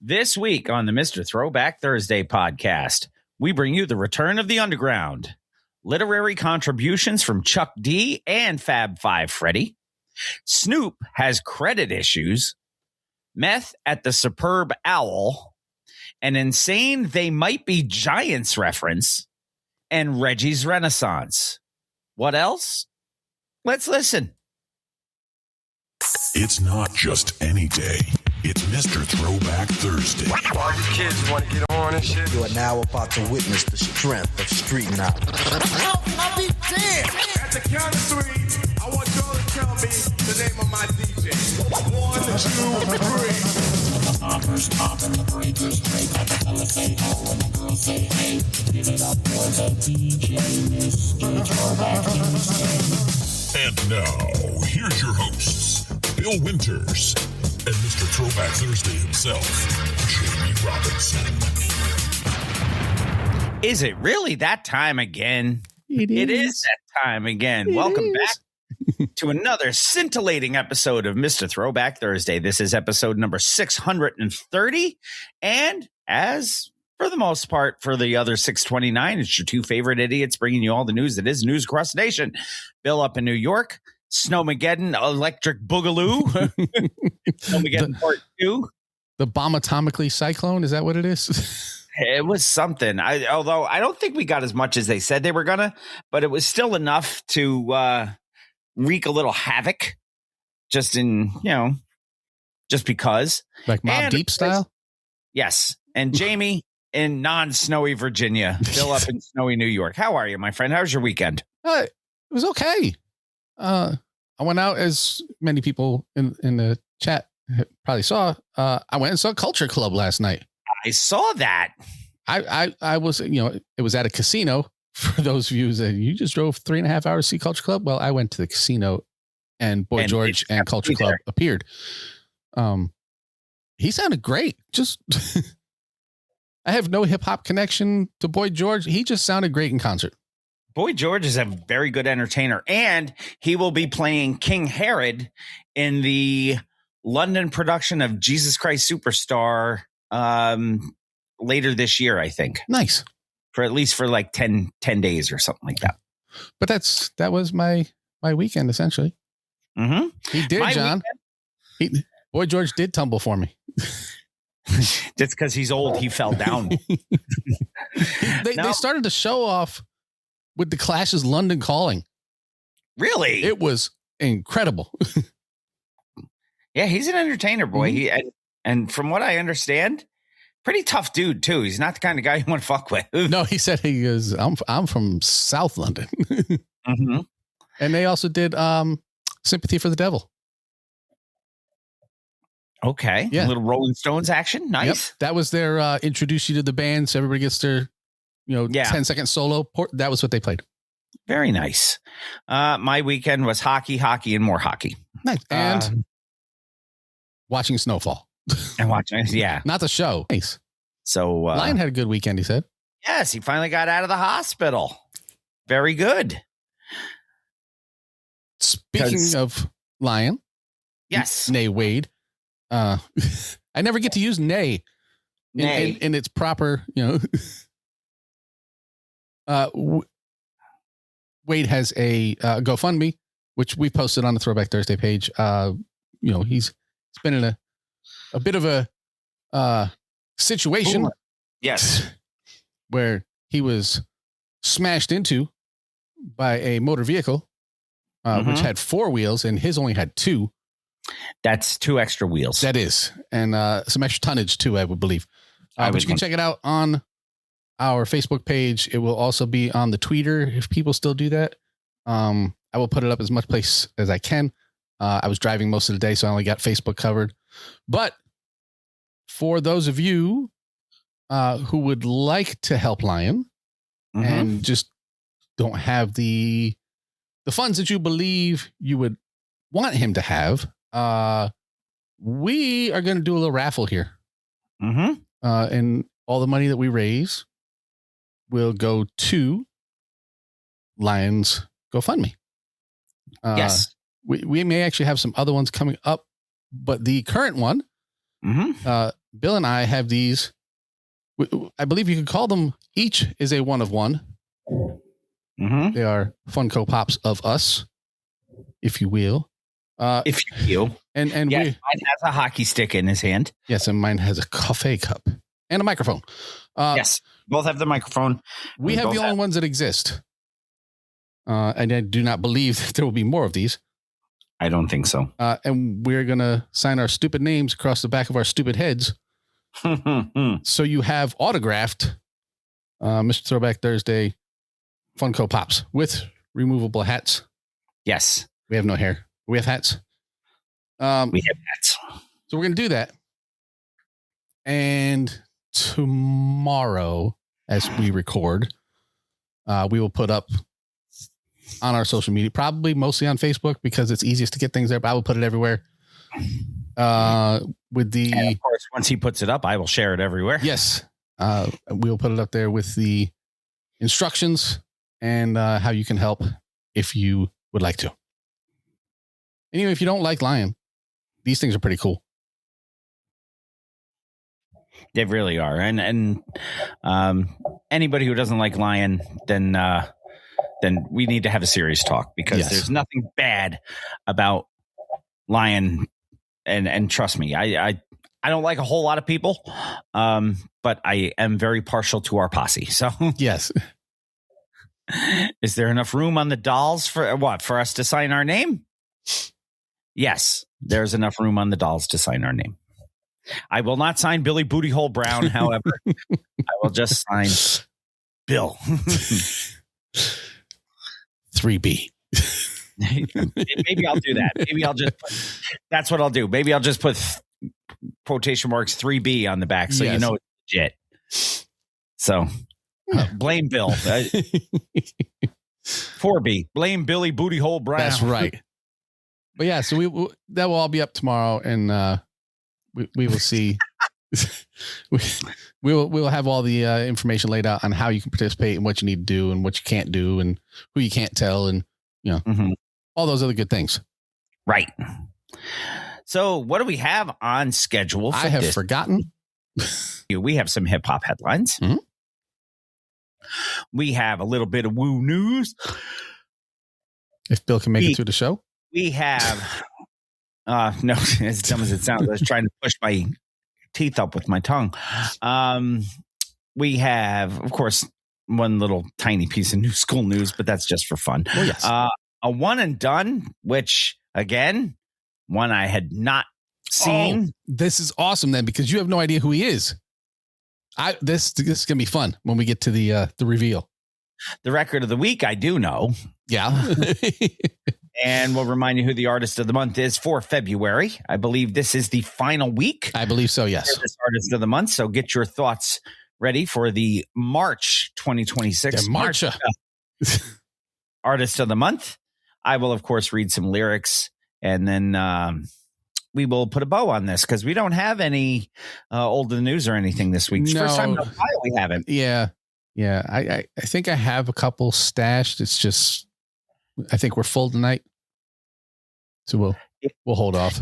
This week on the Mr. Throwback Thursday podcast, we bring you the return of the underground, literary contributions from Chuck D and Fab 5 Freddy, Snoop has credit issues, Meth at the Superb Owl, an insane They Might Be Giants reference, and Reggie's Renaissance. What else? Let's listen. It's not just any day. It's Mr. Throwback Thursday. All you kids want to get on and shit. You are now about to witness the strength of street knowledge. I'll be damned. At the count of three, I want y'all to tell me the name of my DJ. 1, 2, 3. Hoppers pop and the breakers break. The fellas say oh and the girls say hey. Give it up for the DJ, Mr. Throwback Thursday. And now, here's your hosts, Bill Winters and Mr. Throwback Thursday himself, Jamie Robinson. Is it really that time again? It is that time again. Welcome back to another scintillating episode of Mr. Throwback Thursday. This is episode number 630. And as for the most part, for the other 629, it's your two favorite idiots bringing you all the news that is news across the nation. Bill up in New York, Snowmageddon, Electric Boogaloo, Snowmageddon Part 2. The bomb-atomically cyclone, is that what it is? It was something. Although I don't think we got as much as they said they were gonna, but it was still enough to wreak a little havoc, just because. Like Mobb Deep style? Yes. And Jamie in non-snowy Virginia, Bill up in snowy New York. How are you, my friend? How's your weekend? It was okay. I went out, as many people in the chat probably saw. I went and saw Culture Club last night. I saw that. I was, it was at a casino. For those of you that you just drove 3.5 hours to see Culture Club. Well, I went to the casino and Boy George and Culture Club appeared. He sounded great. Just, I have no hip hop connection to Boy George. He just sounded great in concert. Boy George is a very good entertainer, and he will be playing King Herod in the London production of Jesus Christ Superstar later this year, I think. Nice. For at least for like 10 days or something like that. But that was my weekend, essentially. Mm-hmm. He did, John. Boy George did tumble for me. Just because he's old, he fell down. They started the show off with the Clash's London Calling. Really? It was incredible. Yeah, he's an entertainer, boy. Mm-hmm. And from what I understand, pretty tough dude too. He's not the kind of guy you want to fuck with. No, he said he is. I'm from South London. Mm-hmm. And they also did Sympathy for the Devil. Okay. Yeah. A little Rolling Stones action. Nice. Yep. That was their introduce you to the band, so everybody gets their 10-second solo. That was what they played. Very nice. My weekend was hockey, and more hockey. Nice. And watching snowfall. And watching, yeah. Not the show. Nice. So Lion had a good weekend, he said. Yes, he finally got out of the hospital. Very good. Speaking of Lion. Yes. Nay Wade. I never get to use nay in its proper, Wade has a GoFundMe, which we posted on the Throwback Thursday page. He's been in a bit of a situation. Ooh. Yes. Where he was smashed into by a motor vehicle, which had 4 wheels, and his only had 2. That's 2 extra wheels. That is. And some extra tonnage too, I would believe. But you can check it out on our Facebook page. It will also be on the Tweeter if people still do that. I will put it up as much place as I can. I was driving most of the day, so I only got Facebook covered. But for those of you who would like to help Lion and just don't have the funds that you believe you would want him to have, we are going to do a little raffle here. And all the money that we raise will go to Lion's GoFundMe. Yes. We may actually have some other ones coming up, but the current one Bill and I have these. I believe you could call them, each is a one of one. They are Funko Pops of us, if you will. And mine has a hockey stick in his hand. Yes, and mine has a coffee cup and a microphone. Yes, both have the microphone. We have the only ones that exist. And I do not believe that there will be more of these. I don't think so. And we're going to sign our stupid names across the back of our stupid heads. So you have autographed Mr. Throwback Thursday Funko Pops with removable hats. Yes. We have no hair. We have hats. We have hats. So we're going to do that. And tomorrow, as we record, we will put up on our social media, probably mostly on Facebook because it's easiest to get things there, but I will put it everywhere. With the, and of course, once he puts it up, I will share it everywhere. Yes. We will put it up there with the instructions and how you can help if you would like to. Anyway, if you don't like Lion, these things are pretty cool. They really are. And anybody who doesn't like Lion, then we need to have a serious talk because there's nothing bad about Lion. And trust me, I don't like a whole lot of people, but I am very partial to our posse. So yes. Is there enough room on the dolls for us to sign our name? Yes, there's enough room on the dolls to sign our name. I will not sign Billy Booty Hole Brown. However, I will just sign Bill. 3B. Maybe I'll do that. Maybe I'll just that's what I'll do. Maybe I'll just put quotation marks 3B on the back so you know it's legit. So blame Bill. 4B. Blame Billy Booty Hole Brown. That's right. But yeah, so that will all be up tomorrow, and we will see. we will have all the information laid out on how you can participate and what you need to do and what you can't do and who you can't tell and all those other good things. Right. So what do we have on schedule? I have forgotten. We have some hip hop headlines. Mm-hmm. We have a little bit of woo news. If Bill can make it through the show. We have, no, as dumb as it sounds, I was trying to push my teeth up with my tongue. We have, of course, one little tiny piece of new school news, but that's just for fun. Oh, yes. A one and done, which, again, one I had not seen. Oh, this is awesome then, because you have no idea who he is. This is going to be fun when we get to the reveal. The record of the week, I do know. Yeah. And we'll remind you who the artist of the month is for February. I believe this is the final week. I believe so, yes. For this artist of the month. So get your thoughts ready for the March 2026 artist of the month. I will, of course, read some lyrics, and then we will put a bow on this because we don't have any old in the news or anything this week. It's the first time in a while we haven't. Yeah. Yeah. I think I have a couple stashed. It's just, I think we're full tonight. So we'll hold off.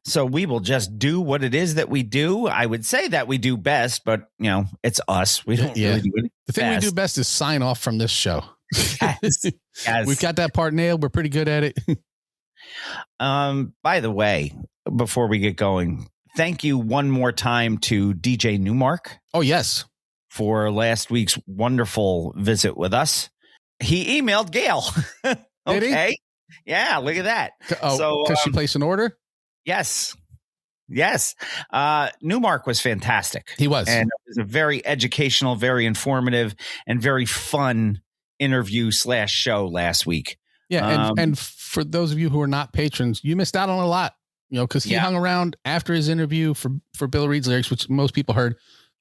So we will just do what it is that we do. I would say that we do best, but it's us. We don't really do it. The thing we do best is sign off from this show. Yes. We've got that part nailed. We're pretty good at it. By the way, before we get going, thank you one more time to DJ Newmark. Oh, yes. For last week's wonderful visit with us. He emailed Gail. Okay. He? Yeah, look at that. Oh, so because she placed an order? Yes. Newmark was fantastic. He was. And it was a very educational, very informative, and very fun interview / show last week. Yeah. And for those of you who are not patrons, you missed out on a lot, because he hung around after his interview for Bill Reed's lyrics, which most people heard.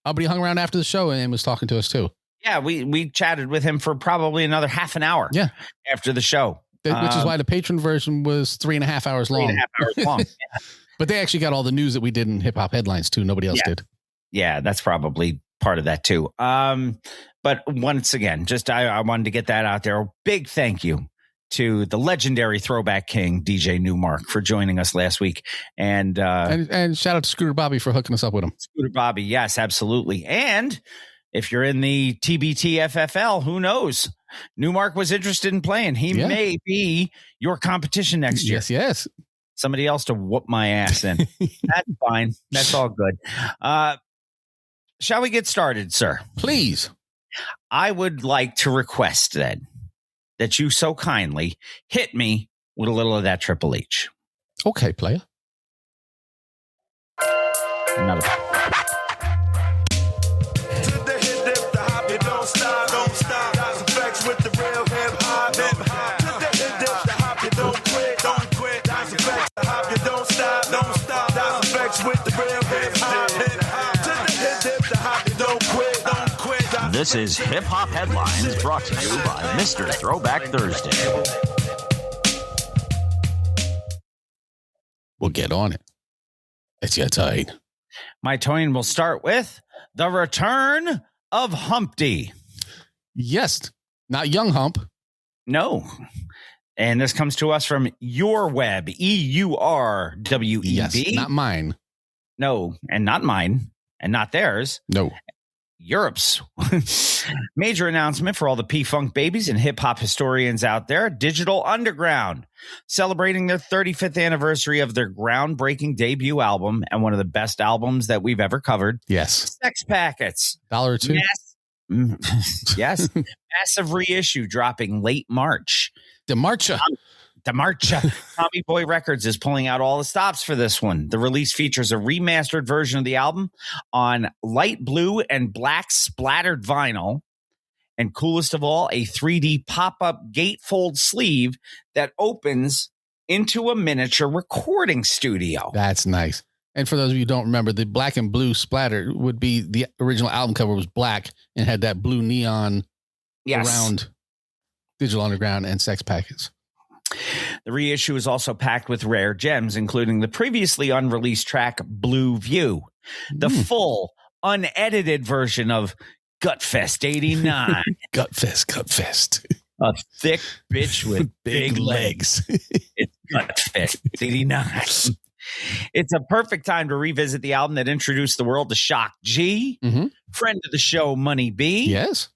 But he hung around after the show and was talking to us too. Yeah, we chatted with him for probably another half an hour. Yeah. After the show. Which is why the patron version was 3.5 hours long. 3.5 hours long. Yeah. But they actually got all the news that we did in hip hop headlines too. Nobody else did. Yeah, that's probably part of that too. But once again, just I wanted to get that out there. A big thank you to the legendary Throwback King, DJ Newmark, for joining us last week. And shout out to Scooter Bobby for hooking us up with him. Scooter Bobby, yes, absolutely. And if you're in the TBT FFL, who knows? Newmark was interested in playing. He may be your competition next year. Yes. Somebody else to whoop my ass in. That's fine. That's all good. Shall we get started, sir? Please. I would like to request then that you so kindly hit me with a little of that Triple H. Okay, player. Not a- To the hip, dip, the hop, you don't stop, don't stop. Got some facts with the real hip hop, hip hop. To the hip, dip, the hop, you don't quit, don't quit. Got some facts, the hop, you don't stop, don't stop. Got some facts with the real hip hop, hip hop. To the hip, dip, the hop, you don't quit, don't quit. This is Hip Hop Headlines, brought to you by Mr. Throwback Thursday. We'll get on it. It's your time. My tone will start with the return of Humpty. Yes, not Young Hump. No. And this comes to us from Your Web, EURWEB. Yes, not mine. No, and not mine, and not theirs. No. Europe's. Major announcement for all the P-Funk babies and hip-hop historians out there. Digital Underground, celebrating their 35th anniversary of their groundbreaking debut album and one of the best albums that we've ever covered. Yes. Sex Packets. $1 or $2. Yes. Massive reissue dropping late March. DeMarcha. Tommy Boy Records is pulling out all the stops for this one. The release features a remastered version of the album on light blue and black splattered vinyl. And coolest of all, a 3D pop-up gatefold sleeve that opens into a miniature recording studio. That's nice. And for those of you who don't remember, the black and blue splatter would be the original album cover was black and had that blue neon around Digital Underground and Sex Packets. The reissue is also packed with rare gems, including the previously unreleased track Blue View, the full unedited version of Gutfest 89. Gutfest. A thick bitch with big legs. It's Gutfest 89. It's a perfect time to revisit the album that introduced the world to Shock G, friend of the show Money B. Yes.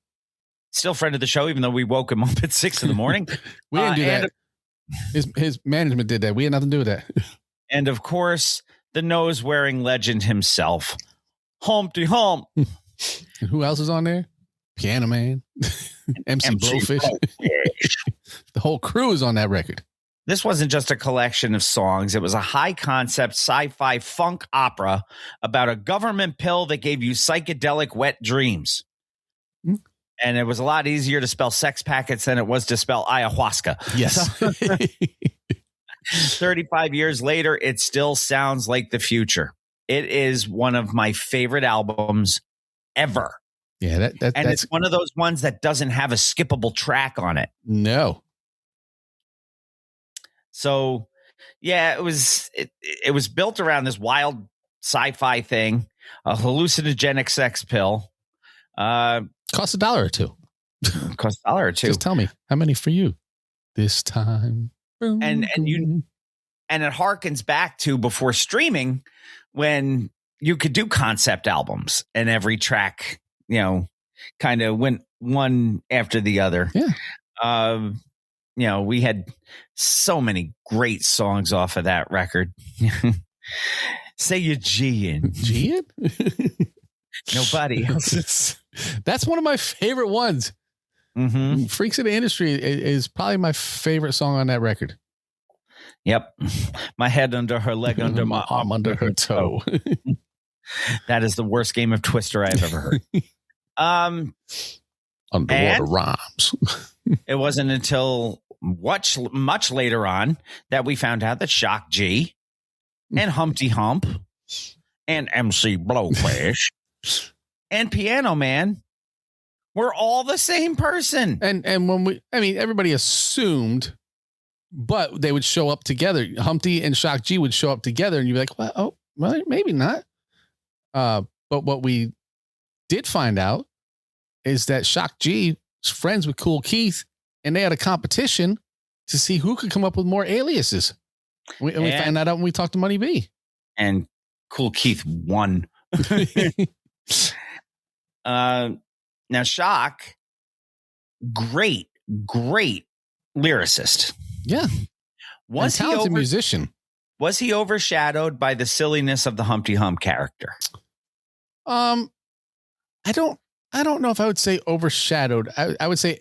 Still friend of the show, even though we woke him up at 6 in the morning. We didn't do that. His management did that. We had nothing to do with that. And of course, the nose-wearing legend himself, Humpty Hump. And who else is on there? Piano Man, MC Blowfish. The whole crew is on that record. This wasn't just a collection of songs. It was a high-concept sci-fi funk opera about a government pill that gave you psychedelic wet dreams. And it was a lot easier to spell Sex Packets than it was to spell ayahuasca. Yes. 35 years later, it still sounds like the future. It is one of my favorite albums ever. Yeah, that's it's one of those ones that doesn't have a skippable track on it. No. So, yeah, it was built around this wild sci-fi thing, a hallucinogenic sex pill. Cost $1 or $2. Cost $1 or $2. Just tell me how many for you this time. And it harkens back to before streaming when you could do concept albums and every track, kind of went one after the other. Yeah. We had so many great songs off of that record. Say you're G-in. G-in? Nobody else. That's one of my favorite ones. Freaks of the Industry is probably my favorite song on that record. Yep. My head under her leg, under my arm, under her toe. That is the worst game of Twister I've ever heard. Underwater rhymes. It wasn't until much later on that we found out that Shock G and Humpty Hump and MC Blowfish and Piano Man were all the same person. And when everybody assumed, but they would show up together. Humpty and Shock G would show up together, and you'd be like, well, maybe not. But what we did find out is that Shock G is friends with Cool Keith, and they had a competition to see who could come up with more aliases. We find that out when we talk to Money B. And Cool Keith won. Now, Shock, great lyricist. Yeah. Was he talented musician? Was he overshadowed by the silliness of the Humpty Hump character? I don't know if I would say overshadowed. I would say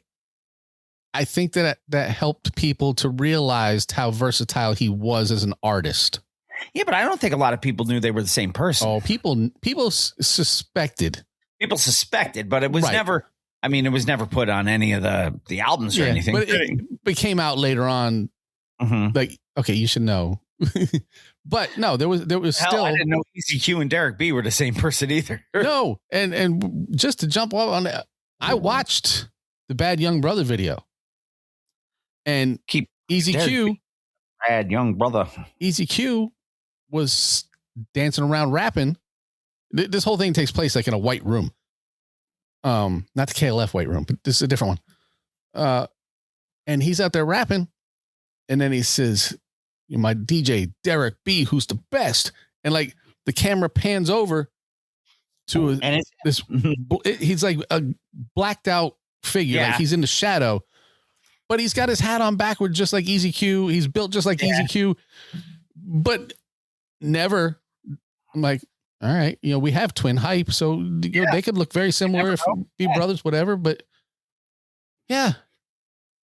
I think that helped people to realize how versatile he was as an artist. Yeah, but I don't think a lot of people knew they were the same person. Oh, people suspected. People suspected, but it was never. I mean, it was never put on any of the albums or anything. But it came out later on. Mm-hmm. Like, okay, you should know. But no, there was still. I didn't know Easy Q and Derek B were the same person either. No, and just to jump off on it, I watched the Bad Young Brother video, and Easy Q, Bad Young Brother, Easy Q was dancing around rapping. This whole thing takes place like in a white room. Not the KLF white room, but this is a different one. And he's out there rapping, and then he says, my DJ Derek B, who's the best, and like the camera pans over to he's like a blacked out figure, like he's in the shadow, but he's got his hat on backward just like Easy Q. He's built just like Easy Q, but never. I'm like, all right, we have twin hype, so they could look very similar if be brothers, whatever. But yeah,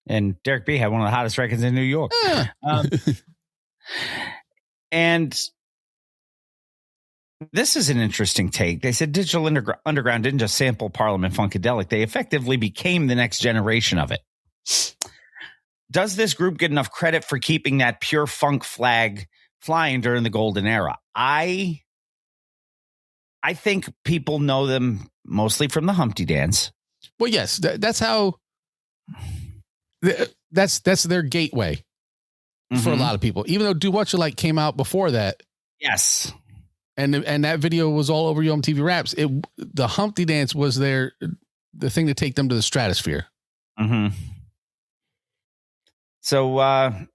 and Derek B had one of the hottest records in New York. Yeah. And this is an interesting take. They said Digital Underground didn't just sample Parliament Funkadelic; they effectively became the next generation of it. Does this group get enough credit for keeping that pure funk flag flying during the golden era? I think people know them mostly from the Humpty Dance. Well, yes, that's how. That's their gateway for a lot of people. Even though "Do What You Like" came out before that, yes, and that video was all over MTV Raps. The Humpty Dance was the thing to take them to the stratosphere. Mm-hmm. So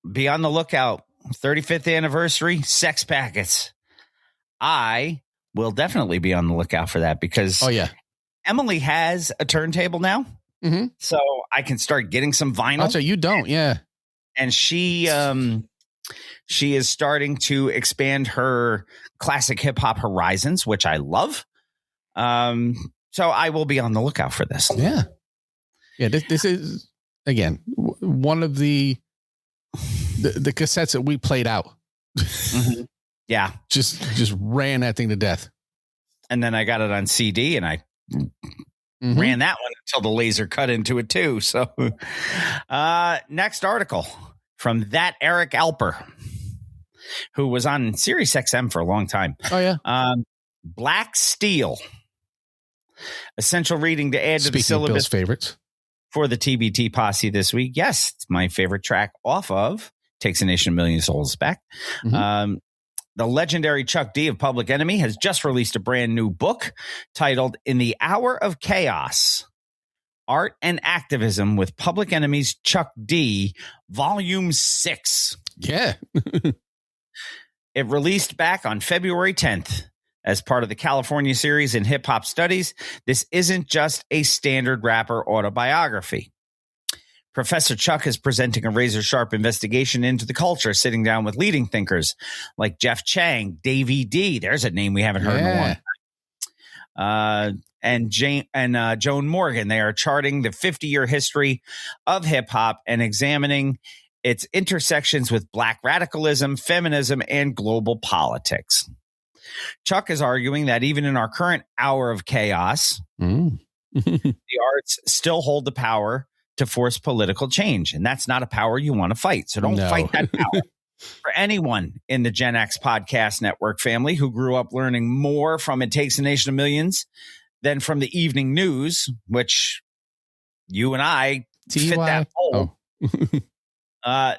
be on the lookout. 35th anniversary, Sex Packets. I will definitely be on the lookout for that because Emily has a turntable now. Mm-hmm. So I can start getting some vinyl. I'll say you don't. Yeah. And she is starting to expand her classic hip hop horizons, which I love. So I will be on the lookout for this. Yeah. Yeah. This is, again, one of the cassettes that we played out. Mm-hmm. Yeah. Just ran that thing to death. And then I got it on CD and I ran that one until the laser cut into it too. So next article from that Eric Alper, who was on Sirius XM for a long time. Oh, yeah. Black Steel. Essential reading to add to the syllabus. Bill's favorites. For the TBT posse this week. Yes, it's my favorite track off of Takes a Nation, A Million Souls Back. Mm-hmm. The legendary Chuck D of Public Enemy has just released a brand new book titled In the Hour of Chaos, Art and Activism with Public Enemy's Chuck D, Volume 6. Yeah. It released back on February 10th. As part of the California series in hip hop studies, this isn't just a standard rapper autobiography. Professor Chuck is presenting a razor-sharp investigation into the culture, sitting down with leading thinkers like Jeff Chang, Davey D. There's a name we haven't heard in a long time. And Joan Morgan. They are charting the 50-year history of hip-hop and examining its intersections with Black radicalism, feminism, and global politics. Chuck is arguing that even in our current hour of chaos, the arts still hold the power to force political change. And that's not a power you want to fight. So don't fight that power. For anyone in the Gen X podcast network family who grew up learning more from It Takes a Nation of Millions than from the evening news, which you and I fit that mold.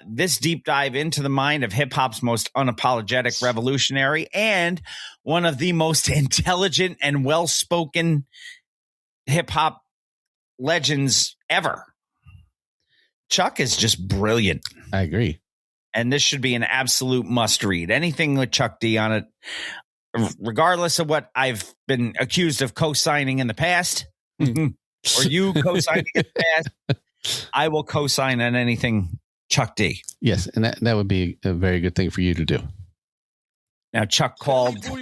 This deep dive into the mind of hip hop's most unapologetic revolutionary and one of the most intelligent and well-spoken hip hop legends ever. Chuck is just brilliant. I agree. And this should be an absolute must read. Anything with Chuck D on it, regardless of what I've been accused of co-signing in the past, or you co-signing in the past, I will co-sign on anything Chuck D. Yes, and that would be a very good thing for you to do. Now, Chuck called. There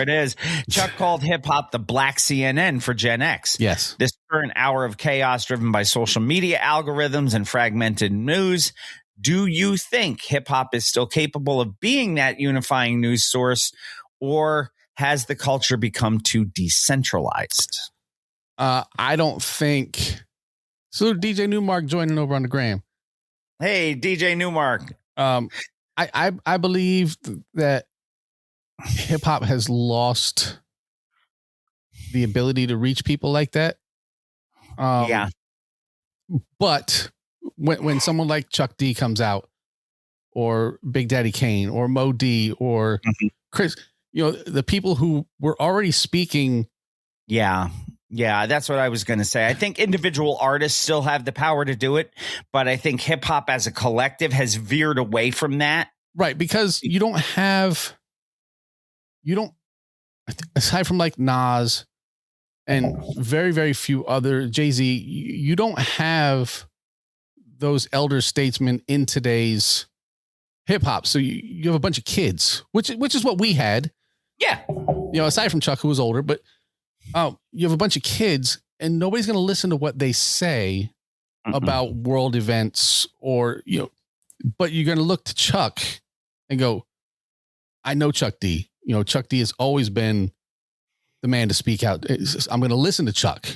it is. Chuck called hip hop the black CNN for Gen X. Yes. This current hour of chaos driven by social media algorithms and fragmented news. Do you think hip hop is still capable of being that unifying news source, or has the culture become too decentralized? I don't think. So DJ Newmark joining over on the gram. Hey, DJ Newmark. I believe that hip hop has lost the ability to reach people like that. Yeah. But when someone like Chuck D comes out, or Big Daddy Kane, or Mo D, or Chris, the people who were already speaking. Yeah. Yeah, that's what I was going to say. I think individual artists still have the power to do it, but I think hip hop as a collective has veered away from that. Right, because you don't, aside from like Nas and very, very few other, Jay-Z, you don't have those elder statesmen in today's hip hop. So you have a bunch of kids, which is what we had. Yeah. Aside from Chuck, who was older, but you have a bunch of kids and nobody's going to listen to what they say about world events but you're going to look to Chuck and go, I know Chuck D. Chuck D has always been the man to speak out. I'm going to listen to Chuck.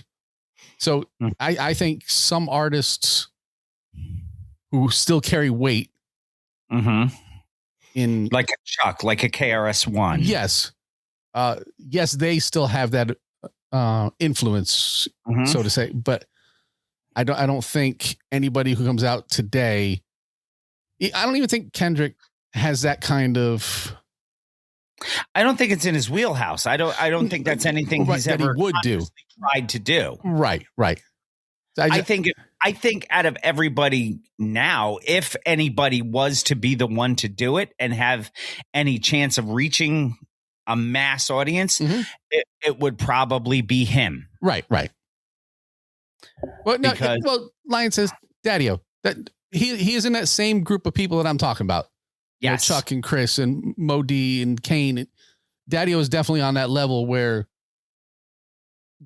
So I think some artists who still carry weight in like a Chuck, like a KRS-One. Yes. Yes, they still have that influence, so to say, but I don't think anybody who comes out today, I don't even think Kendrick has that kind of. I don't think it's in his wheelhouse. I don't think that's anything he's ever would do. Tried to do. Right. So I think out of everybody now, if anybody was to be the one to do it and have any chance of reaching a mass audience, it would probably be him. Right. Well, no, Lion says Daddy-O. That he is in that same group of people that I'm talking about. Yes. Chuck and Chris and Mo D and Kane. Daddy-O is definitely on that level where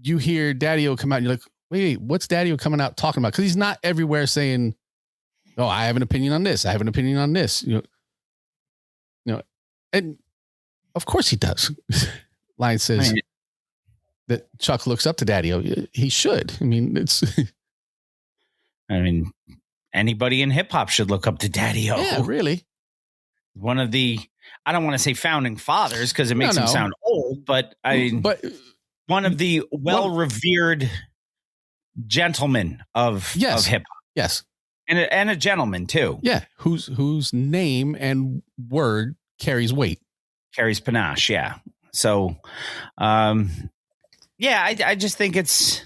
you hear Daddy-O come out and you're like, wait, what's Daddy-O coming out talking about? Because he's not everywhere saying, oh, I have an opinion on this. I have an opinion on this. And of course he does. Lion says that Chuck looks up to Daddy-O. He should. Anybody in hip hop should look up to Daddy-O. Yeah, really. One of the, I don't want to say founding fathers because it makes him sound old, but one of the well-revered gentlemen of hip hop. Yes. And a gentleman too. Yeah. Whose name and word carries weight. Carries panache. Yeah. So, I just think it's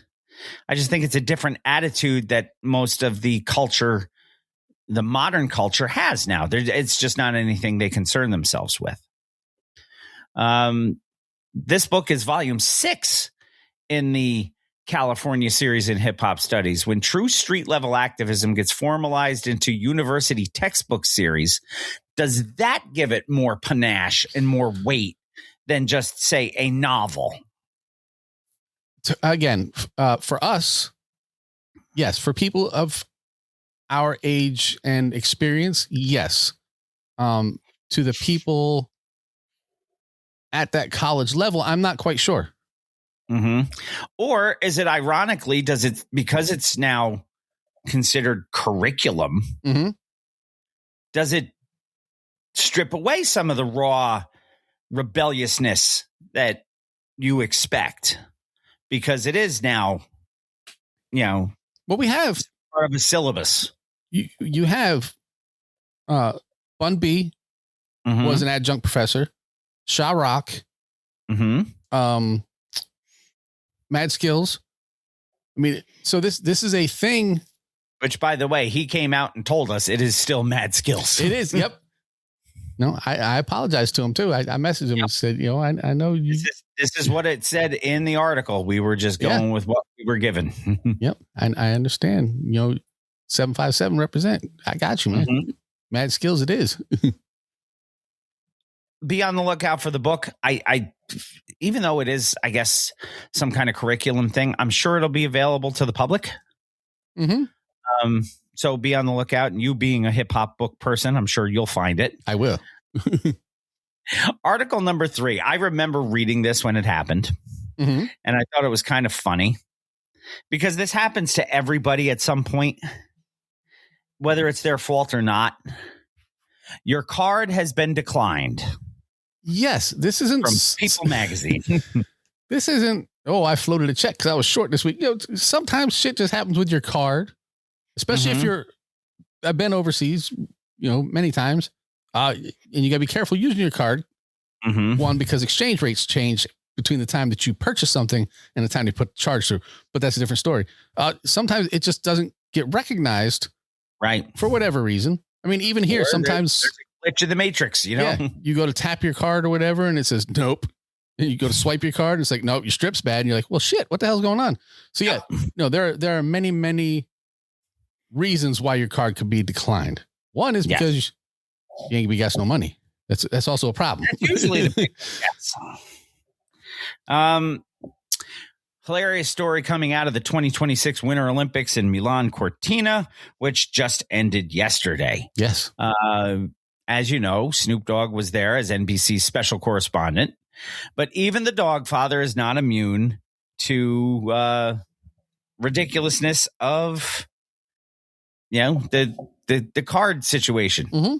a different attitude that most of the culture, the modern culture, has now. It's just not anything they concern themselves with. This book is volume 6 in the California series in hip hop studies. When true street level activism gets formalized into university textbook series, does that give it more panache and more weight than just, say, a novel? Again, for us, yes. For people of our age and experience, yes. To the people at that college level, I'm not quite sure. Or is it ironically, because it's now considered curriculum, does it strip away some of the raw rebelliousness that you expect? Because it is now, well, we have part of a syllabus. You have Bun B was an adjunct professor. Sha Rock, Mad Skills. So this is a thing Which, by the way, he came out and told us it is still Mad Skills. It is. Yep. No, I apologize to him too. I messaged him and said, I know you. This is what it said in the article. We were just going with what we were given. Yep. I understand. 757 represent. I got you, man. Mm-hmm. Mad Skills it is. Be on the lookout for the book. I even though it is, I guess, some kind of curriculum thing, I'm sure it'll be available to the public. Mm-hmm. So be on the lookout. And you being a hip hop book person, I'm sure you'll find it. I will. Article number 3. I remember reading this when it happened. Mm-hmm. And I thought it was kind of funny because this happens to everybody at some point, whether it's their fault or not. Your card has been declined. Yes, this isn't from People Magazine. This isn't, I floated a check because I was short this week. Sometimes shit just happens with your card, especially if I've been overseas, many times. And you got to be careful using your card. Mm-hmm. One, because exchange rates change between the time that you purchase something and the time you put the charge through. But that's a different story. Sometimes it just doesn't get recognized. Right. For whatever reason. I mean, even here, sometimes there's a glitch in the matrix, Yeah, you go to tap your card or whatever, and it says, nope. And you go to swipe your card, and it's like, nope, your strip's bad. And you're like, well, shit, what the hell's going on? So yeah, there are many, many reasons why your card could be declined. One is because you ain't got no money. That's also a problem. That's usually the big hilarious story coming out of the 2026 Winter Olympics in Milan Cortina, which just ended yesterday. Yes. As you know, Snoop Dogg was there as NBC's special correspondent, but even the dog father is not immune to ridiculousness of, the card situation. Mm-hmm.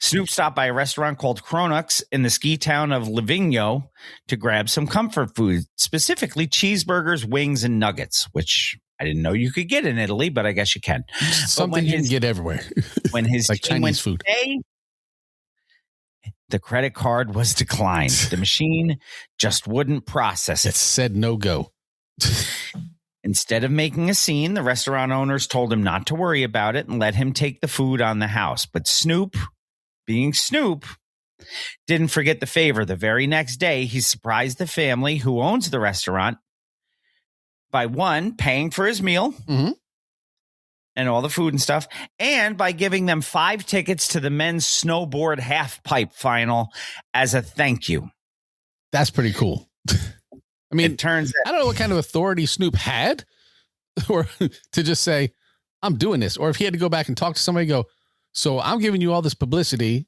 Snoop stopped by a restaurant called Cronux in the ski town of Livigno to grab some comfort food, specifically cheeseburgers, wings, and nuggets, which I didn't know you could get in Italy, but I guess you can. Something you can get everywhere. When his like team Chinese food. The credit card was declined. The machine just wouldn't process it. It said no go. Instead of making a scene, the restaurant owners told him not to worry about it and let him take the food on the house. But Snoop, being Snoop, didn't forget the favor. The very next day, he surprised the family who owns the restaurant by paying for his meal and all the food and stuff, and by giving them 5 tickets to the men's snowboard half pipe final as a thank you. That's pretty cool. I mean, it turns out, I don't know what kind of authority Snoop had or to just say, I'm doing this. Or if he had to go back and talk to somebody, go, so I'm giving you all this publicity,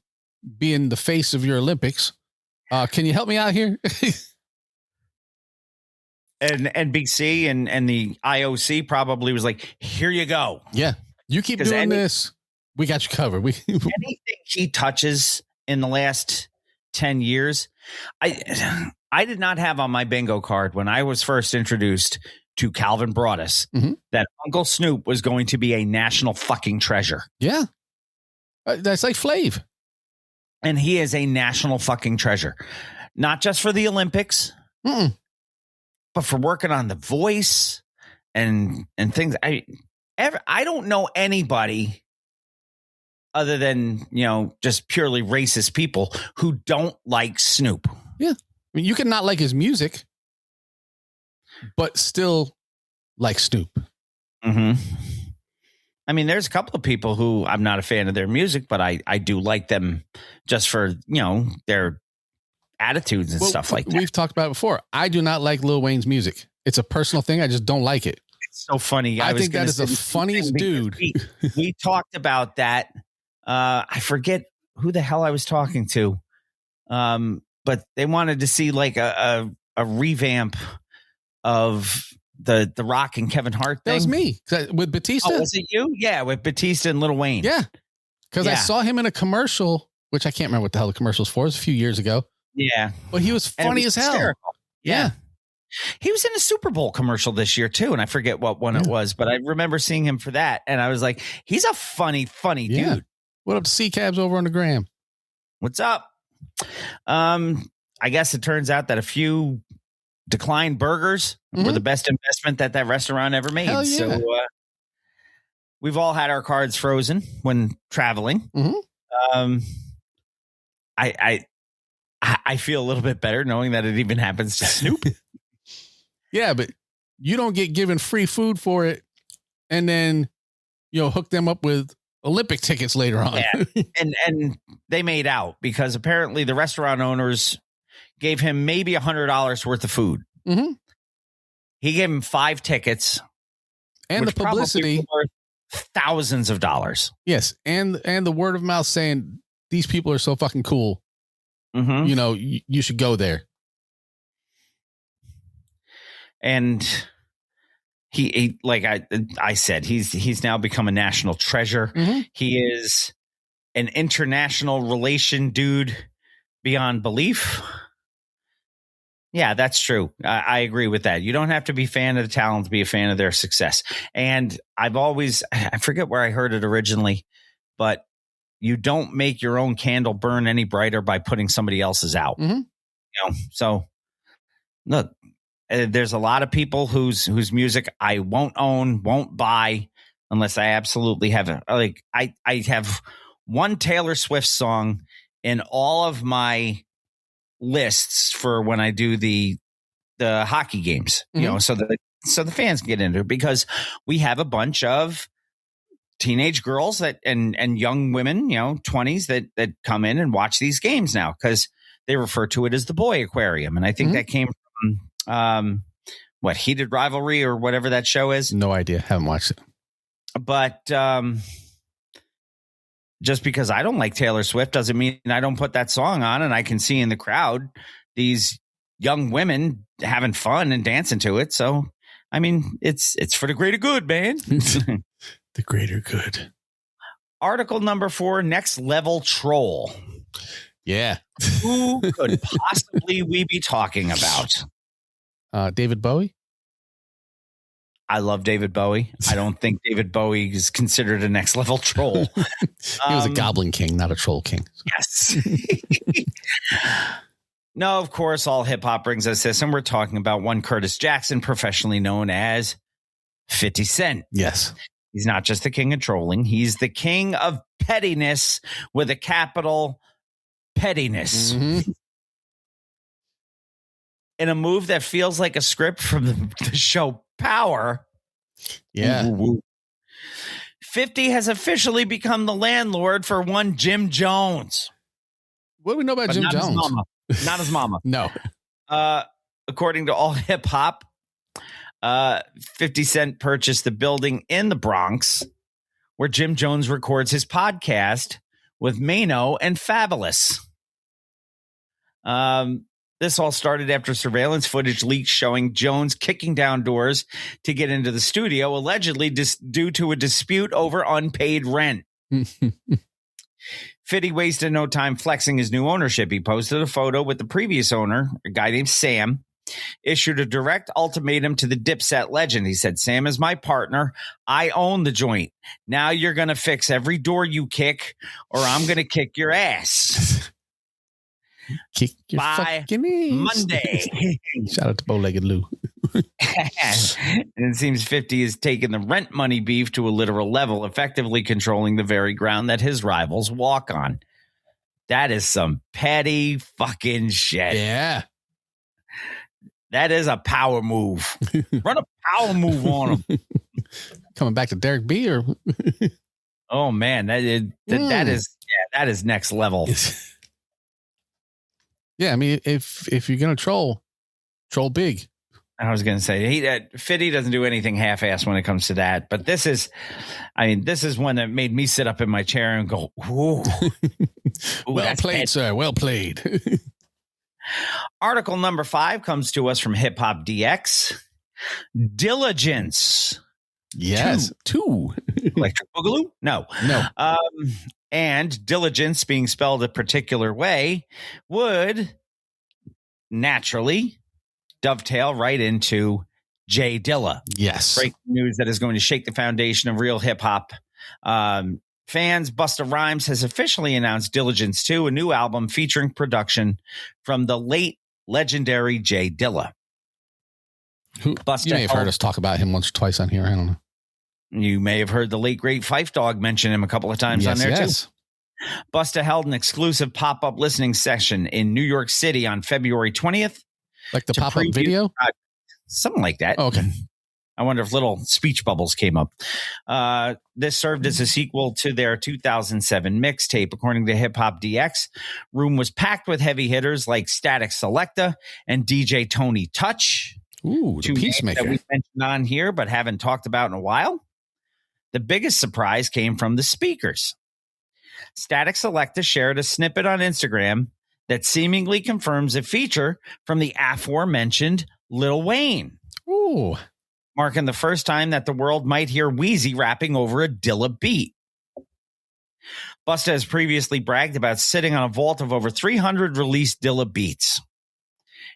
being the face of your Olympics. Can you help me out here? And NBC and the IOC probably was like, here you go. Yeah. You keep doing this. We got you covered. Anything he touches in the last 10 years, I did not have on my bingo card when I was first introduced to Calvin Broadus that Uncle Snoop was going to be a national fucking treasure. Yeah. That's like Flav. And he is a national fucking treasure. Not just for the Olympics, but for working on The Voice and things. I don't know anybody other than, just purely racist people who don't like Snoop. Yeah. I mean, you can not like his music, but still like Snoop. Mm-hmm. I mean, there's a couple of people who I'm not a fan of their music, but I do like them just for, their attitudes and stuff like that. We've talked about it before. I do not like Lil Wayne's music. It's a personal thing. I just don't like it. It's so funny. I think that is the funniest dude. We talked about that. I forget who the hell I was talking to. But they wanted to see like a revamp of the Rock and Kevin Hart thing. That was me with Batista. Oh, was it you? Yeah, with Batista and Lil Wayne. Yeah, because I saw him in a commercial, which I can't remember what the hell the commercial was for. It was a few years ago. Yeah, but he was funny as hell. Hysterical. Yeah. He was in a Super Bowl commercial this year too, and I forget what one it was, but I remember seeing him for that, and I was like, he's a funny dude. What up to C-Cabs over on the gram? What's up? I guess it turns out that a few declined burgers were the best investment that restaurant ever made. Hell yeah. So we've all had our cards frozen when traveling. Mm-hmm. I feel a little bit better knowing that it even happens to Snoop. Yeah, but you don't get given free food for it and then, hook them up with Olympic tickets later on. Yeah. And they made out because apparently the restaurant owners gave him maybe $100 worth of food. Mm-hmm. He gave him 5 tickets. And the publicity worth thousands of dollars. Yes. And the word of mouth saying these people are so fucking cool. Mm-hmm. You should go there. And he like I said, he's now become a national treasure. Mm-hmm. He is an international relation dude beyond belief. Yeah, that's true. I agree with that. You don't have to be a fan of the talent to be a fan of their success. And I forget where I heard it originally, but you don't make your own candle burn any brighter by putting somebody else's out. Mm-hmm. So look, there's a lot of people whose music I won't own, won't buy unless I absolutely have it. Like I have one Taylor Swift song in all of my lists for when I do the hockey games, mm-hmm. So the fans get into it because we have a bunch of teenage girls and young women, 20s that come in and watch these games now because they refer to it as the boy aquarium. And I think mm-hmm. that came from Heated Rivalry or whatever that show is. No idea. Haven't watched it. But just because I don't like Taylor Swift doesn't mean I don't put that song on and I can see in the crowd these young women having fun and dancing to it. So, I mean, it's for the greater good, man. The greater good. Article number 4, next level troll. Yeah. Who could possibly we be talking about? David Bowie. I love David Bowie. I don't think David Bowie is considered a next level troll. He was a goblin king, not a troll king. Yes. No, of course, all hip hop brings us this, and we're talking about one Curtis Jackson, professionally known as 50 Cent. Yes. He's not just the king of trolling. He's the king of pettiness with a capital pettiness. Mm-hmm. In a move that feels like a script from the show Power. Yeah. Ooh. 50 has officially become the landlord for one Jim Jones. What do we know about Jim Jones? Not his mama. No. According to All Hip Hop, 50 Cent purchased the building in the Bronx where Jim Jones records his podcast with Mano and Fabulous. This all started after surveillance footage leaked showing Jones kicking down doors to get into the studio, allegedly due to a dispute over unpaid rent. Fitty wasted no time flexing his new ownership. He posted a photo with the previous owner, a guy named Sam, issued a direct ultimatum to the Dipset legend. He said, "Sam is my partner. I own the joint. Now you're going to fix every door you kick or I'm going to kick your ass." Kick your by fucking ass. Monday. Shout out to Bow-Legged Lou. And it seems 50 has taken the rent money beef to a literal level, effectively controlling the very ground that his rivals walk on. That is some petty fucking shit. Yeah. That is a power move. Run a power move on him. Coming back to Derek B or Oh man, that is next level. Yeah, I mean, if you're gonna troll big. I was going to say Fitty doesn't do anything half-assed when it comes to that, but this is one that made me sit up in my chair and go, "Ooh, well played, sir. Well played." Article number 5 comes to us from Hip Hop DX. Diligence. Yes, 2. Electric Boogaloo? No. And diligence, being spelled a particular way, would naturally dovetail right into Jay Dilla. Yes. Breaking news that is going to shake the foundation of real hip hop. Fans, Busta Rhymes has officially announced Diligence 2, a new album featuring production from the late legendary Jay Dilla. Busta, you may have heard us talk about him once or twice on here. I don't know. You may have heard the late, great Fife Dog mention him a couple of times on there, too. Busta held an exclusive pop-up listening session in New York City on February 20th. Like the pop-up video? Something like that. Oh, okay. I wonder if little speech bubbles came up. This served as a sequel to their 2007 mixtape. According to Hip Hop DX, room was packed with heavy hitters like Static Selecta and DJ Tony Touch. Ooh, the Peacemaker. That we mentioned on here, but haven't talked about in a while. The biggest surprise came from the speakers. Static Selecta shared a snippet on Instagram that seemingly confirms a feature from the aforementioned Lil Wayne. Ooh. Marking the first time that the world might hear Wheezy rapping over a Dilla beat. Busta has previously bragged about sitting on a vault of over 300 released Dilla beats.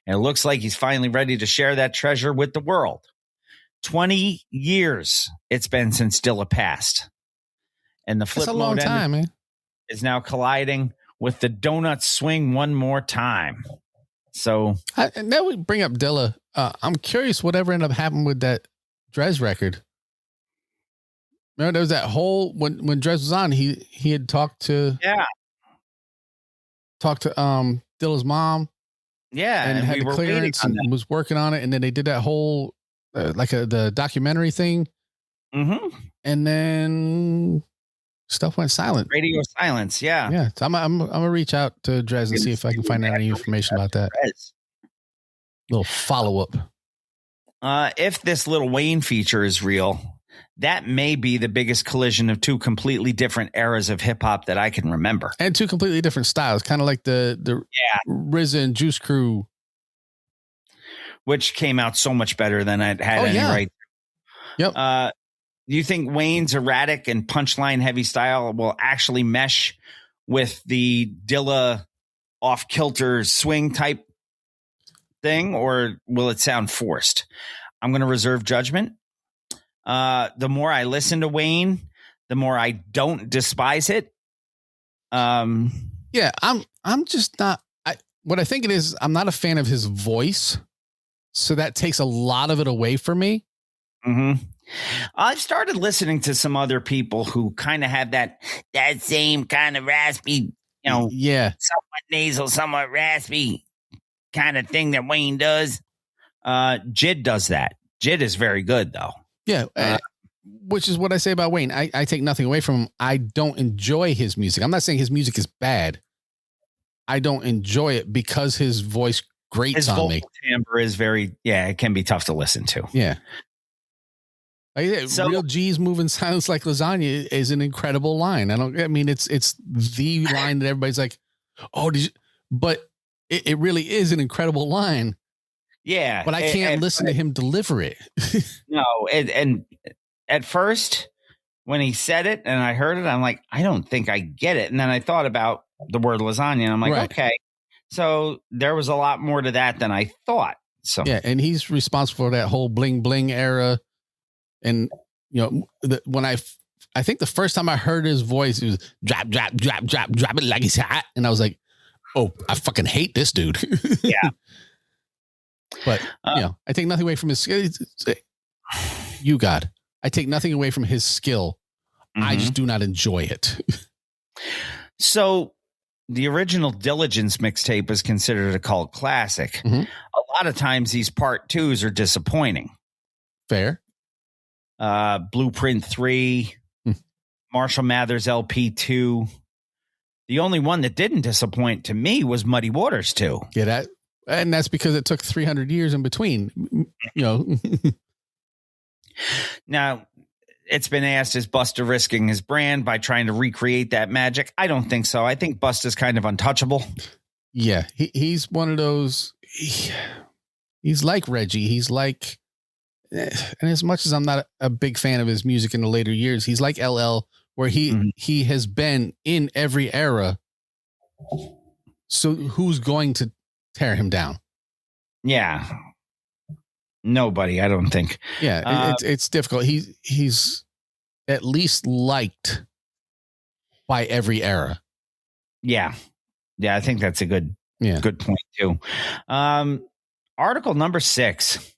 And it looks like he's finally ready to share that treasure with the world. 20 years it's been since Dilla passed. And the flip mode time, man. Is now colliding with the donut swing one more time. So now we bring up Dilla. I'm curious whatever ended up happening with that Drez record. Remember there was that whole when Drez was on, he had talked to Dilla's mom. Yeah, and had the clearance and was working on it, and then they did that whole the documentary thing. Mm-hmm. And then stuff went silent. Radio silence, yeah. Yeah. So I'm gonna reach out to Drez and see if I can find out any information about that. Little follow-up. If this Lil Wayne feature is real, that may be the biggest collision of two completely different eras of hip-hop that I can remember. And two completely different styles, kind of like the RZA and Juice Crew. Which came out so much better than it had any right. Yep. Do you think Wayne's erratic and punchline heavy style will actually mesh with the Dilla off-kilter swing type thing, or will it sound forced? I'm going to reserve judgment. The more I listen to Wayne, the more I don't despise it. Yeah, I'm just not. What I think it is, I'm not a fan of his voice, so that takes a lot of it away from me. Mm-hmm. I've started listening to some other people who kind of have that same kind of raspy, somewhat nasal, somewhat raspy kind of thing that Wayne does. Jid does that. Jid is very good, though. Yeah, which is what I say about Wayne. I take nothing away from him. I don't enjoy his music. I'm not saying his music is bad. I don't enjoy it because his voice grates on me. His vocal timbre is it can be tough to listen to. Yeah. Real G's moving silence like lasagna is an incredible line. It's the line that everybody's like, oh, but it really is an incredible line. Yeah. But I can't listen to him deliver it. No. And at first when he said it and I heard it, I'm like, I don't think I get it. And then I thought about the word lasagna and I'm like, okay. So there was a lot more to that than I thought. So yeah. And he's responsible for that whole bling bling era. And, when I think the first time I heard his voice, it was drop, drop, drop, drop, drop it like it's hot. And I was like, oh, I fucking hate this dude. Yeah. But, I take nothing away from his skill. I take nothing away from his skill. Mm-hmm. I just do not enjoy it. So the original Diligence mixtape is considered a cult classic. Mm-hmm. A lot of times these part twos are disappointing. Fair. Blueprint 3, Marshall Mathers LP 2. The only one that didn't disappoint to me was Muddy Waters 2. Yeah, that's because it took 300 years in between. Now, it's been asked, is Busta risking his brand by trying to recreate that magic? I don't think so. I think Busta's kind of untouchable. Yeah, he's one of those. He's like Reggie. He's like. And as much as I'm not a big fan of his music in the later years, he's like LL, where he has been in every era. So who's going to tear him down? Yeah, nobody. I don't think. Yeah, it's difficult. He's at least liked by every era. Yeah, I think that's a good point too. Article number 6.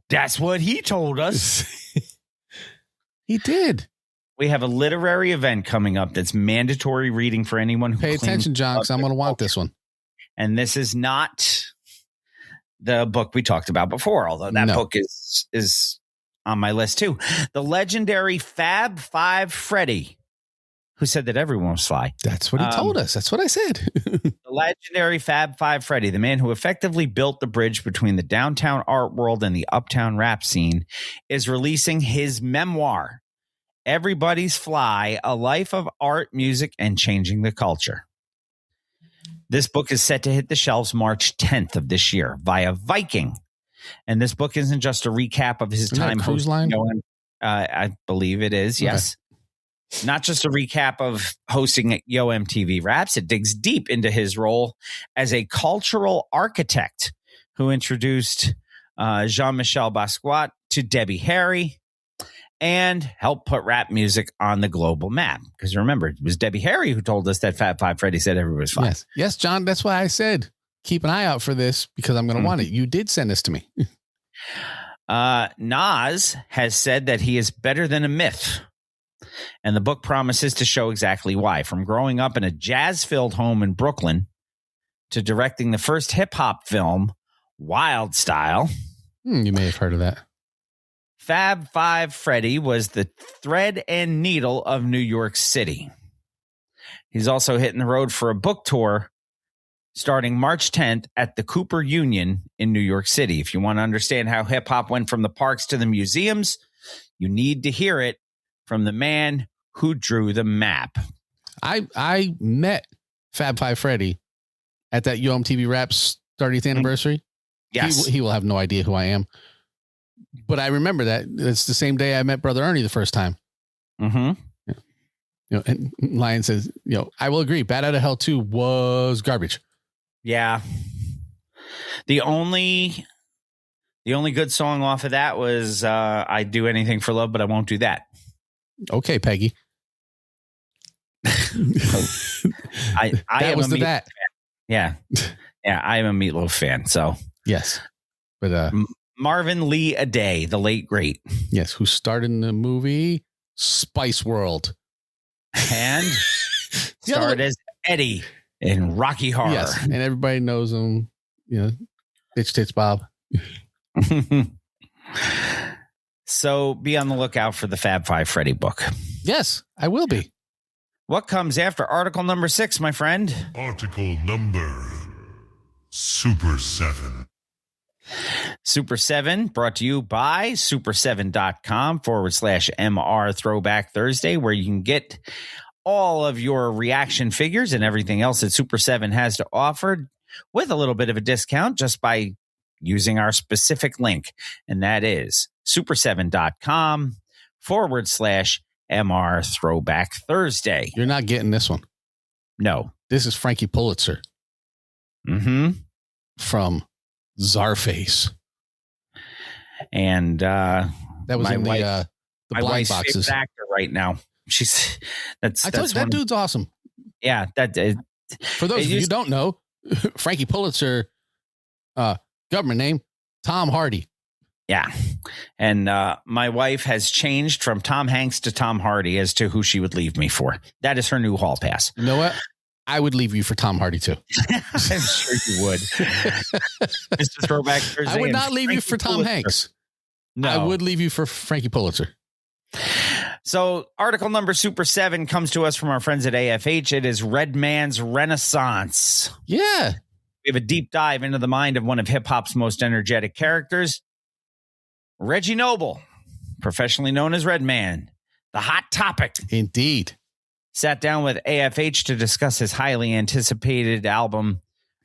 That's what he told us. He did. We have a literary event coming up that's mandatory reading for anyone who Pay attention, John, because I'm going to want this one. And this is not the book we talked about before, although that book is on my list too. The legendary Fab Five Freddy, who said that everyone was fly. That's what he told us. That's what I said. The legendary Fab Five Freddy, the man who effectively built the bridge between the downtown art world and the uptown rap scene, is releasing his memoir, Everybody's Fly, A Life of Art, Music, and Changing the Culture. This book is set to hit the shelves March 10th of this year via Viking. And this book isn't just a recap of his time cruise line. I believe it is, yes. Okay. Not just a recap of hosting at Yo MTV Raps. It digs deep into his role as a cultural architect who introduced Jean-Michel Basquiat to Debbie Harry and helped put rap music on the global map. Because remember, it was Debbie Harry who told us that Fab Five Freddy said everybody was fine. Yes, John, that's why I said keep an eye out for this because I'm going to want it. You did send this to me. Nas has said that he is better than a myth. And the book promises to show exactly why. From growing up in a jazz-filled home in Brooklyn to directing the first hip-hop film, Wild Style. You may have heard of that. Fab Five Freddy was the thread and needle of New York City. He's also hitting the road for a book tour starting March 10th at the Cooper Union in New York City. If you want to understand how hip-hop went from the parks to the museums, you need to hear it from the man who drew the map. I met Fab Five Freddy at that UMTV Raps 30th anniversary. Yes. He will have no idea who I am. But I remember that. It's the same day I met Brother Ernie the first time. Mm-hmm. Yeah. And Lion says, I will agree. Bat Out of Hell 2 was garbage. Yeah. The only good song off of that was I'd Do Anything for Love, but I won't do that. Okay, Peggy. I that am was a Meatloaf that. fan. Yeah, I am a Meatloaf fan. So yes, but Marvin Lee Aday, the late great, yes, who starred in the movie Spice World and starred as Eddie in Rocky Horror. Yes, and everybody knows him. Bitch Tits Bob. So be on the lookout for the Fab Five Freddy book. Yes, I will be. What comes after article number 6, my friend? Article number Super 7. Super 7 brought to you by super7.com/MR Throwback Thursday, where you can get all of your reaction figures and everything else that Super 7 has to offer with a little bit of a discount just by using our specific link. And that is super7.com/MR Throwback Thursday. You're not getting this one. No. This is Frankie Pulitzer. Mm-hmm. From Czarface. And that was my in wife, the my blind wife's boxes. favorite actor right now. I told you that dude's awesome. Yeah, for those of you who don't know, Frankie Pulitzer, government name Tom Hardy. Yeah, and my wife has changed from Tom Hanks to Tom Hardy as to who she would leave me for. That is her new hall pass. You know what? I would leave you for Tom Hardy too. I'm sure you would. Mr. Throwback Thursday. I would not leave you for Tom Hanks. No, I would leave you for Frankie Pulitzer. So article number Super 7 comes to us from our friends at AFH. It is Red Man's Renaissance. Yeah. We have a deep dive into the mind of one of hip-hop's most energetic characters, Reggie Noble, professionally known as Red Man, the hot topic. Indeed. Sat down with AFH to discuss his highly anticipated album,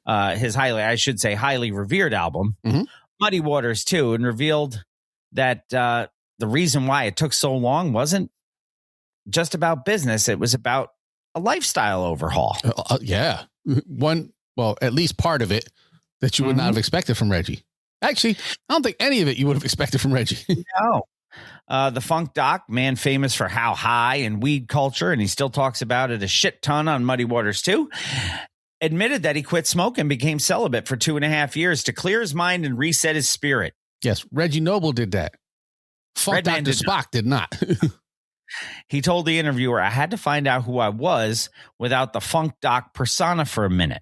highly revered album, Muddy Waters 2, and revealed that the reason why it took so long wasn't just about business. It was about a lifestyle overhaul. Yeah. At least part of it that you would not have expected from Reggie. Actually, I don't think any of it you would have expected from Reggie. No. The Funk Doc, man famous for how high and weed culture, and he still talks about it a shit ton on Muddy Waters 2, admitted that he quit smoking and became celibate for 2.5 years to clear his mind and reset his spirit. Yes, Reggie Noble did that. Funk Dr. Spock did not. He told the interviewer, I had to find out who I was without the funk doc persona for a minute.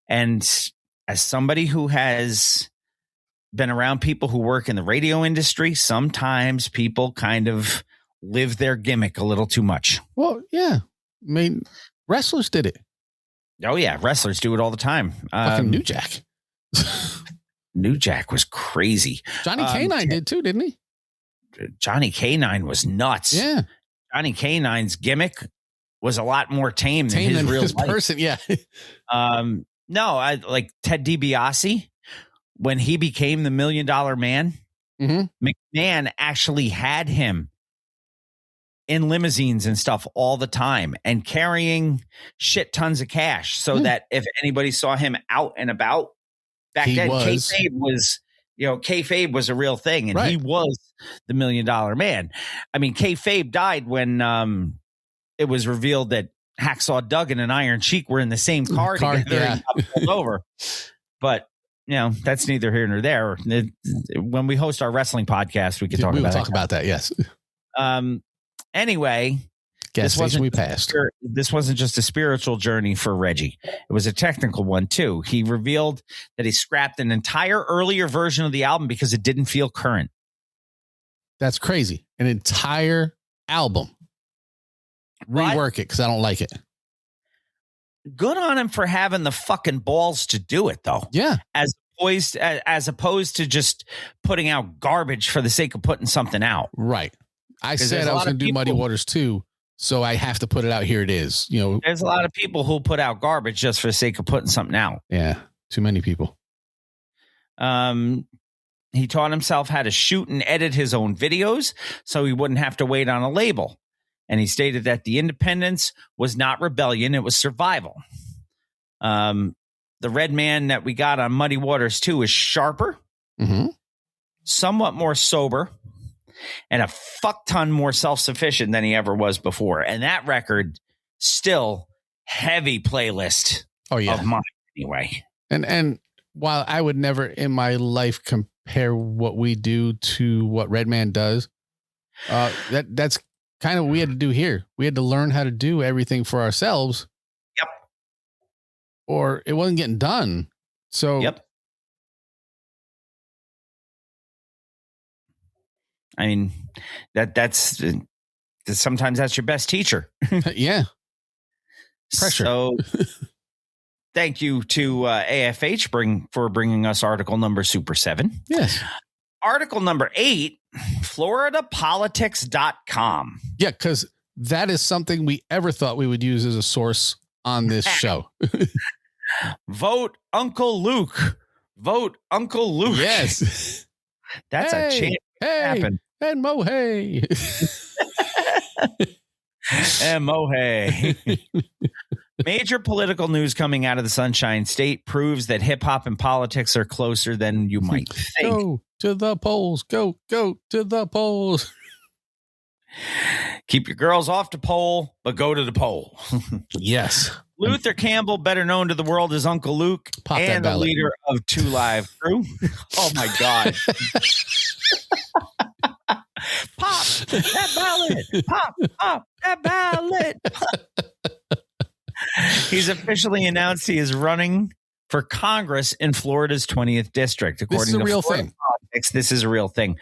And as somebody who has been around people who work in the radio industry, sometimes people kind of live their gimmick a little too much. Well, yeah. I mean, wrestlers did it. Oh, yeah. Wrestlers do it all the time. Fucking New Jack. New Jack was crazy. Johnny K-9 did too, didn't he? Johnny K-9 was nuts. Yeah. Johnny K-9's gimmick was a lot more tame than his real life. Person. Yeah. No, I like Ted DiBiase when he became the $1 Million Man. McMahon actually had him in limousines and stuff all the time and carrying shit tons of cash so that if anybody saw him out and about back then, kayfabe was a real thing, and he was the $1 Million Man. I mean, kayfabe died when it was revealed that Hacksaw Duggan and Iron Sheik were in the same car together and got pulled over. But that's neither here nor there. When we host our wrestling podcast, we can talk about that. Yes. Anyway, this wasn't just a spiritual journey for Reggie. It was a technical one too. He revealed that he scrapped an entire earlier version of the album because it didn't feel current. That's crazy. An entire album. Rework it because I don't like it. Good on him for having the fucking balls to do it, though. Yeah. As opposed to just putting out garbage for the sake of putting something out. Right. I said I was going to do Muddy Waters too, so I have to put it out. Here it is. There's a lot of people who put out garbage just for the sake of putting something out. Yeah. Too many people. He taught himself how to shoot and edit his own videos so he wouldn't have to wait on a label. And he stated that the independence was not rebellion, it was survival. The red man that we got on Muddy Waters 2 is sharper, somewhat more sober, and a fuck ton more self-sufficient than he ever was before. And that record, still heavy playlist of mine anyway. And while I would never in my life compare what we do to what Redman does, that's kind of what we had to do here. We had to learn how to do everything for ourselves. Yep. Or it wasn't getting done. So, yep. I mean, that's sometimes that's your best teacher. Yeah. Pressure. So thank you to AFH for bringing us article number Super 7. Yes. Article number 8, FloridaPolitics.com. Yeah, because that is something we ever thought we would use as a source on this show. Vote Uncle Luke. Vote Uncle Luke. Yes. That's a chance to happen. And Mohey. And Mohey. Major political news coming out of the Sunshine State proves that hip hop and politics are closer than you might think. Go to the polls. Go to the polls. Keep your girls off the poll, but go to the poll. Yes. Luther Campbell, better known to the world as Uncle Luke, and the leader of 2 Live Crew. Oh, my God. Pop that ballot. Pop that ballot. He's officially announced he is running for Congress in Florida's 20th district. According to real Florida thing. Politics, this is a real thing.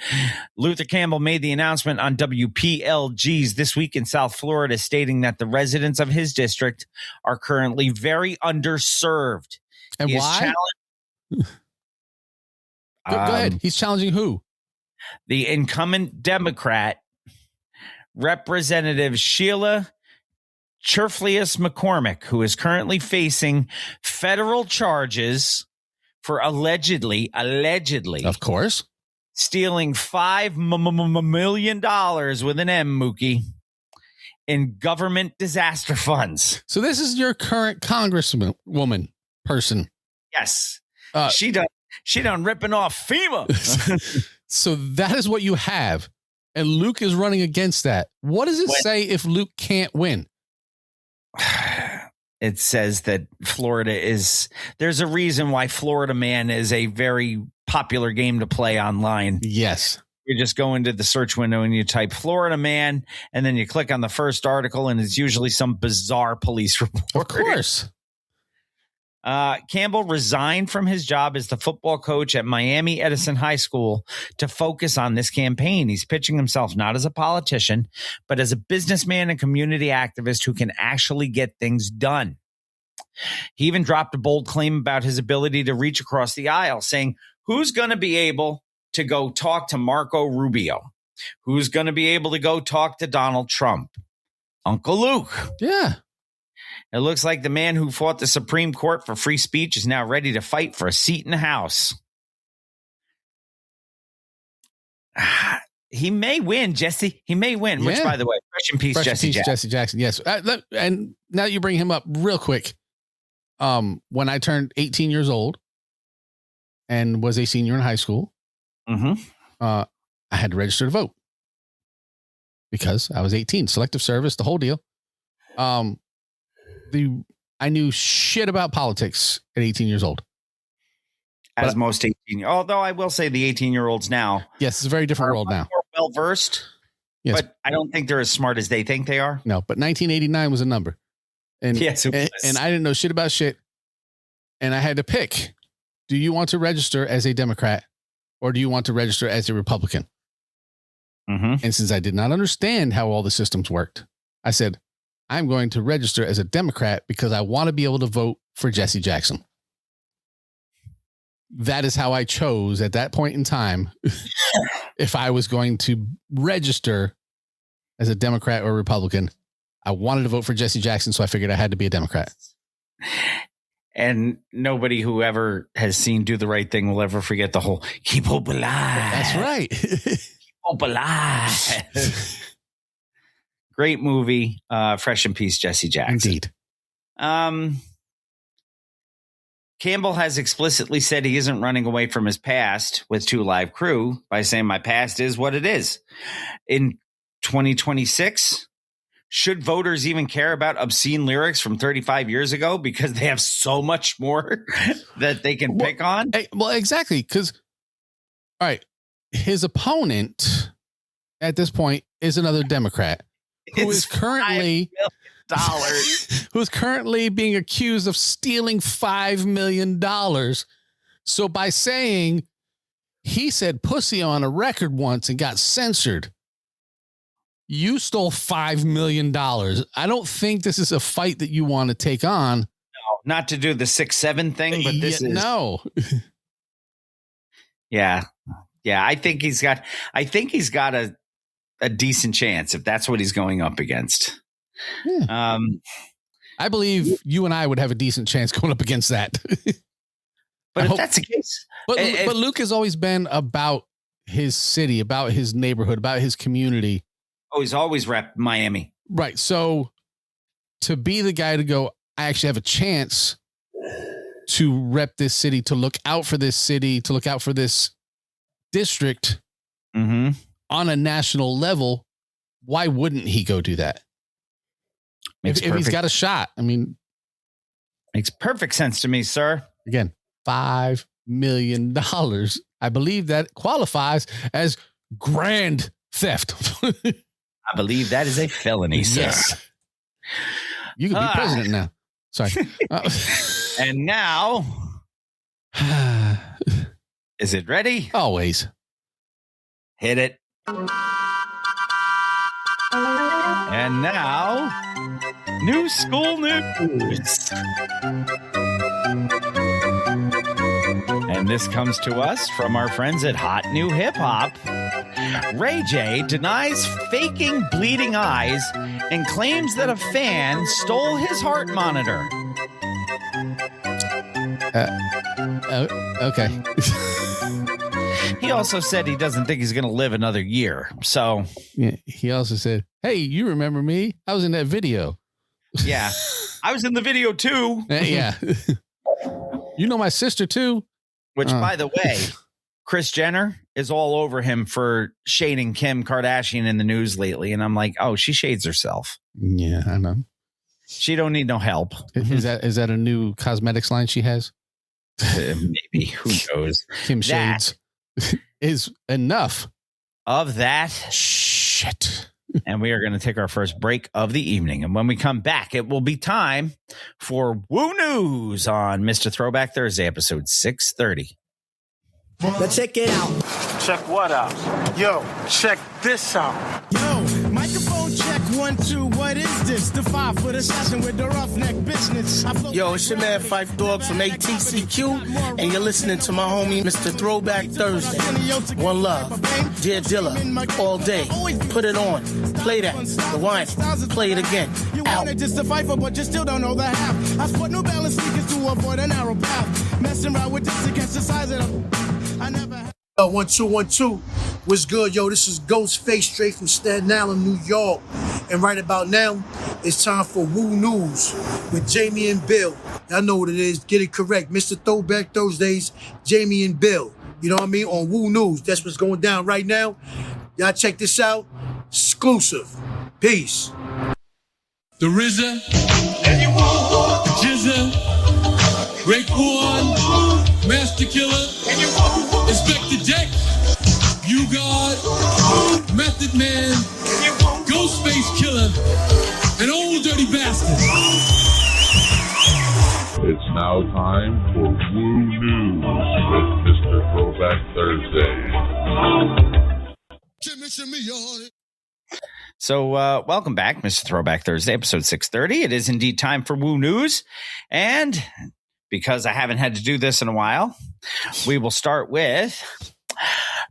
Luther Campbell made the announcement on WPLG's This Week in South Florida, stating that the residents of his district are currently very underserved. And why? Go ahead. He's challenging who? The incumbent Democrat, Representative Sheila Cherflius McCormick, who is currently facing federal charges for allegedly, of course, stealing $5 million with an M, Mookie, in government disaster funds. So this is your current congresswoman person. Yes. She done ripping off FEMA. So that is what you have. And Luke is running against that. What does it say if Luke can't win? It says that there's a reason why Florida Man is a very popular game to play online. Yes. You just go into the search window and you type Florida man, and then you click on the first article, and it's usually some bizarre police report. Of course. Campbell resigned from his job as the football coach at Miami Edison High School to focus on this campaign. He's pitching himself not as a politician, but as a businessman and community activist who can actually get things done. He even dropped a bold claim about his ability to reach across the aisle, saying, who's going to be able to go talk to Marco Rubio? Who's going to be able to go talk to Donald Trump? Uncle Luke. Yeah. It looks like the man who fought the Supreme Court for free speech is now ready to fight for a seat in the House. He may win, Jesse. He may win, which, by the way, fresh in peace, Jesse Jackson. Yes. And now you bring him up real quick. When I turned 18 years old and was a senior in high school, I had to register to vote because I was 18, selective service, the whole deal. I knew shit about politics at 18 years old. As most 18, although I will say the 18-year-olds now. Yes, it's a very different world now. More well-versed, yes, but I don't think they're as smart as they think they are. No, but 1989 was a number. And, yes, it was. And I didn't know shit about shit. And I had to pick, do you want to register as a Democrat or do you want to register as a Republican? And since I did not understand how all the systems worked, I said, I'm going to register as a Democrat because I want to be able to vote for Jesse Jackson. That is how I chose at that point in time if I was going to register as a Democrat or Republican. I wanted to vote for Jesse Jackson, so I figured I had to be a Democrat. And nobody who ever has seen Do the Right Thing will ever forget the whole keep hope alive. That's right. Keep hope alive. Great movie. Fresh in peace, Jesse Jackson. Indeed. Campbell has explicitly said he isn't running away from his past with Two Live Crew by saying my past is what it is. In 2026, should voters even care about obscene lyrics from 35 years ago because they have so much more that they can pick on? Well, exactly. Because, all right, his opponent at this point is another Democrat who is currently who's currently being accused of stealing $5 million. So by saying he said pussy on a record once and got censored, you stole $5 million. I don't think this is a fight that you want to take on. No, not to do the 6-7 thing, but this is no. Yeah. I think he's got a decent chance if that's what he's going up against. Yeah. I believe you and I would have a decent chance going up against that. But if that's the case, but Luke has always been about his city, about his neighborhood, about his community. Oh, he's always repped Miami. Right. So to be the guy to go, I actually have a chance to rep this city, to look out for this city, to look out for this district on a national level. Why wouldn't he go do that? If he's got a shot, I mean, makes perfect sense to me, sir. Again, $5 million. I believe that qualifies as grand theft. I believe that is a felony, sir. Yes. You could be president now. Sorry. And now, is it ready? Always. Hit it. And now, new school news. And this comes to us from our friends at Hot New Hip Hop. Ray J denies faking bleeding eyes and claims that a fan stole his heart monitor. Okay. He also said he doesn't think he's going to live another year. So yeah, he also said, hey, you remember me? I was in that video. Yeah, I was in the video too. Yeah. You know my sister too. Which, by the way, Kris Jenner is all over him for shading Kim Kardashian in the news lately. And I'm like, oh, she shades herself. Yeah, I know. She don't need no help. Is that a new cosmetics line she has? Maybe. Who knows? Kim Shades is enough of that. Shit. And we are going to take our first break of the evening. And when we come back, it will be time for Woo News on Mr. Throwback Thursday, episode 630. Now check it out. Check what out? Yo, check this out. Yo, microphone check 1, 2. What is this? The 5-foot assassin with the roughneck business. Yo, it's your man Fife Dog from ATCQ, and you're listening to my homie Mr. Throwback Thursday. One love. Dear Dilla, all day. Put it on. Play that. Rewind. Play it again. You Out. wanted just to fight for, but you still don't know the half. I sport New Balance sneakers to avoid a narrow path. Messing around with this against the size of them. I never had. 1 2 1 2. What's good, yo? This is Ghostface straight from Staten Island, New York. And right about now, it's time for Woo News with Jamie and Bill. Y'all know what it is. Get it correct. Mr. Throwback Thursdays, Jamie and Bill. You know what I mean? On Woo News. That's what's going down right now. Y'all check this out. Exclusive. Peace. The RZA, Jizza, Raekwon, Master Killer, Inspector Deck, You God, Method Man, Ghostface Killer, and Old Dirty Bastard. It's now time for Woo News with Mr. Throwback Thursday. So welcome back, Mr. Throwback Thursday, episode 630. It is indeed time for Woo News. And because I haven't had to do this in a while, we will start with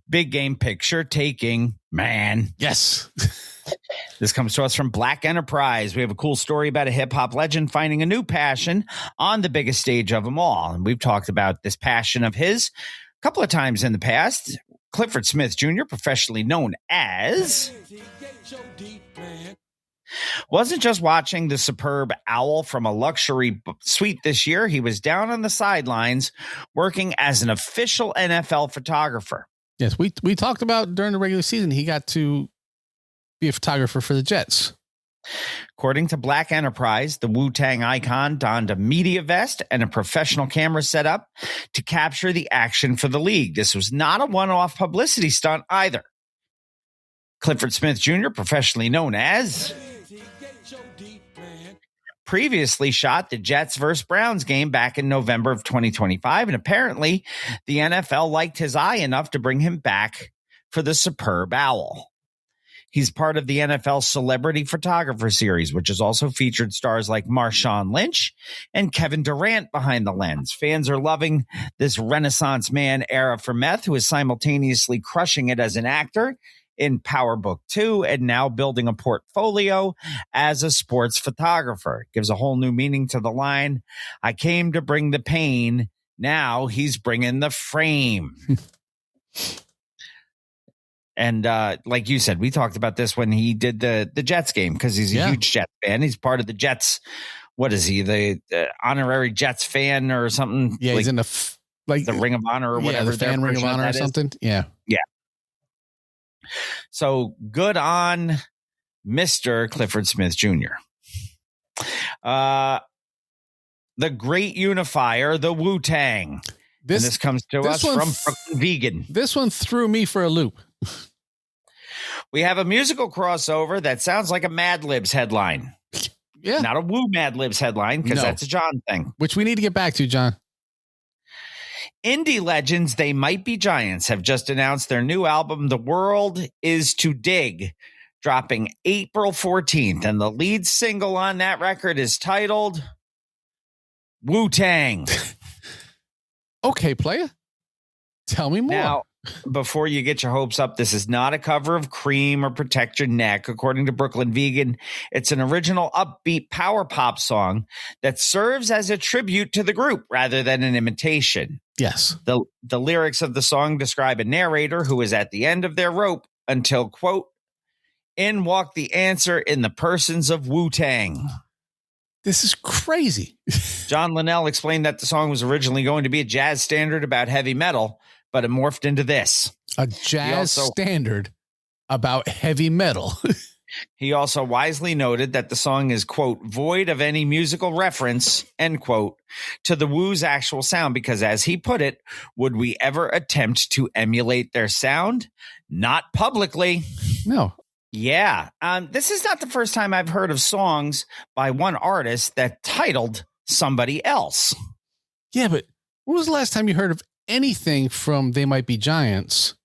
Big Game Picture Taking Man. Yes. This comes to us from Black Enterprise. We have a cool story about a hip-hop legend finding a new passion on the biggest stage of them all. And we've talked about this passion of his a couple of times in the past. Clifford Smith Jr., professionally known as, wasn't just watching the superb owl from a luxury suite this year. He was down on the sidelines working as an official NFL photographer. Yes, we talked about during the regular season, he got to be a photographer for the Jets. According to Black Enterprise, the Wu-Tang icon donned a media vest and a professional camera set up to capture the action for the league. This was not a one-off publicity stunt either. Clifford Smith Jr., professionally known as, previously shot the Jets versus Browns game back in November of 2025, and apparently the NFL liked his eye enough to bring him back for the superb owl. He's part of the NFL Celebrity Photographer Series, which has also featured stars like Marshawn Lynch and Kevin Durant behind the lens. Fans are loving this Renaissance man era for Meth, who is simultaneously crushing it as an actor in Power Book 2 and now building a portfolio as a sports photographer. It gives a whole new meaning to the line, "I came to bring the pain. Now he's bringing the frame." And like you said, we talked about this when he did the Jets game because he's a huge Jets fan. He's part of the Jets. What is he? The honorary Jets fan or something? Yeah, he's in the the Ring of Honor or whatever. The fan Ring of Honor or something. Yeah. Yeah. So good on Mr. Clifford Smith Jr. The great unifier, the Wu-Tang. This comes to us from Brooklyn Vegan. This one threw me for a loop. We have a musical crossover that sounds like a Mad Libs headline. Yeah. Not a Woo Mad Libs headline, because that's a John thing. Which we need to get back to, John. Indie legends They Might Be Giants have just announced their new album, The World Is to Dig, dropping April 14th. And the lead single on that record is titled Wu-Tang. Okay, player. Tell me more. Now, before you get your hopes up, this is not a cover of Cream or Protect Your Neck. According to Brooklyn Vegan, it's an original upbeat power pop song that serves as a tribute to the group rather than an imitation. Yes. The lyrics of the song describe a narrator who is at the end of their rope until, quote, in walked the answer in the persons of Wu-Tang. This is crazy. John Linnell explained that the song was originally going to be a jazz standard about heavy metal, but it morphed into this. A jazz standard about heavy metal. He also wisely noted that the song is, quote, void of any musical reference, end quote, to the Wu's actual sound, because as he put it, would we ever attempt to emulate their sound? Not publicly. No. Yeah. This is not the first time I've heard of songs by one artist that titled somebody else. Yeah, but when was the last time you heard of anything from They Might Be Giants?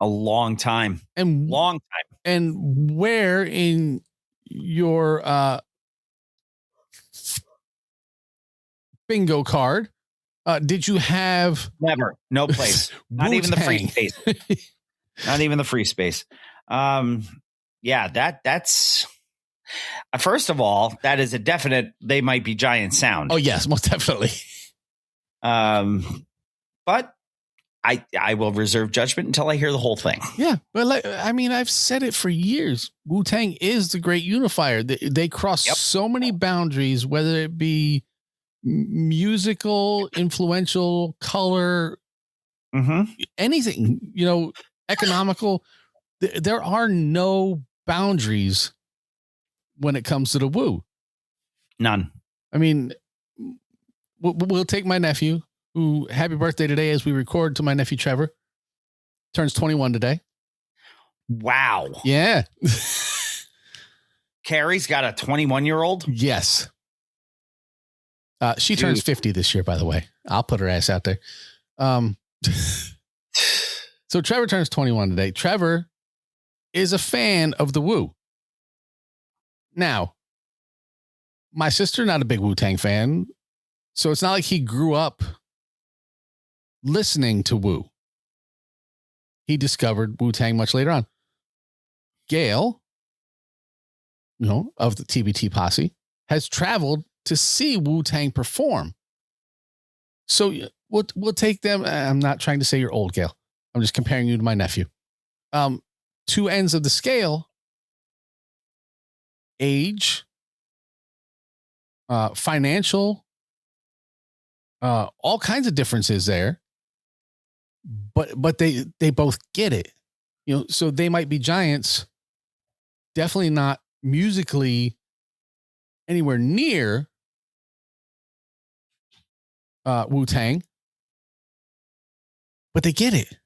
A long time. And long time. And where in your bingo card did you have? Never. No place. Not even the free space. Not even the free space. Yeah, that's first of all, that is a definite They Might Be Giant sound. Oh yes, most definitely. But I will reserve judgment until I hear the whole thing. Yeah, but like, I mean, I've said it for years. Wu-Tang is the great unifier. They cross so many boundaries, whether it be musical, influential, color, anything, economical. There are no boundaries when it comes to the Wu. None. I mean, we'll take my nephew, who, happy birthday today as we record, to my nephew Trevor. Turns 21 today. Wow. Yeah. Carrie's got a 21-year-old? Yes. She turns 50 this year, by the way. I'll put her ass out there. So Trevor turns 21 today. Trevor is a fan of the Wu. Now, my sister, not a big Wu-Tang fan, so it's not like he grew up listening to Wu. He discovered Wu-Tang much later on. Gail, of the TBT posse, has traveled to see Wu-Tang perform. So we'll take them. I'm not trying to say you're old, Gail. I'm just comparing you to my nephew. Two ends of the scale: age, financial, all kinds of differences there. But they both get it. So They Might Be Giants, definitely not musically anywhere near Wu-Tang, but they get it.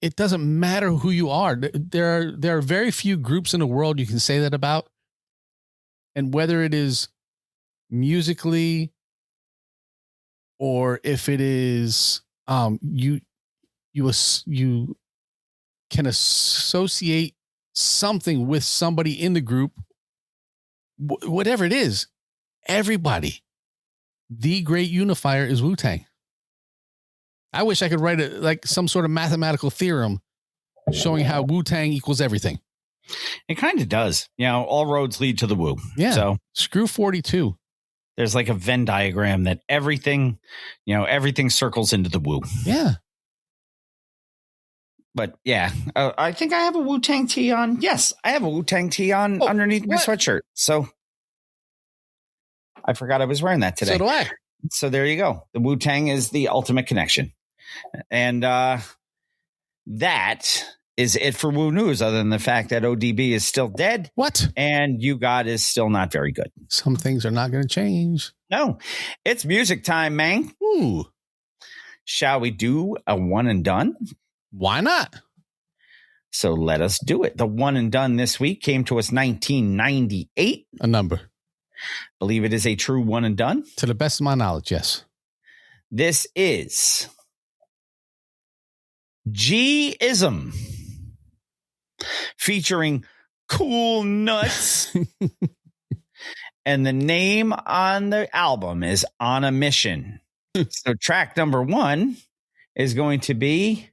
It doesn't matter who you are. There are very few groups in the world you can say that about. And whether it is musically or if it is you can associate something with somebody in the group, whatever it is, everybody. The great unifier is Wu-Tang. I wish I could write it like some sort of mathematical theorem showing how Wu-Tang equals everything. It kind of does. All roads lead to the Wu. Yeah. So screw 42. There's like a Venn diagram that everything circles into the Wu. Yeah. But yeah, I think I have a Wu-Tang tee on. Yes, I have a Wu-Tang tee on underneath my sweatshirt. So I forgot I was wearing that today. So do I. So there you go. The Wu-Tang is the ultimate connection. And that is it for Wu News, other than the fact that ODB is still dead. What? And You God is still not very good. Some things are not going to change. No. It's music time, man. Ooh. Shall we do a one and done? Why not? So let us do it. The one and done this week came to us 1998. A number. Believe it is a true one and done? To the best of my knowledge, yes. This is G-ism featuring Cool Nuts. And the name on the album is On a Mission. So track number 1 is going to be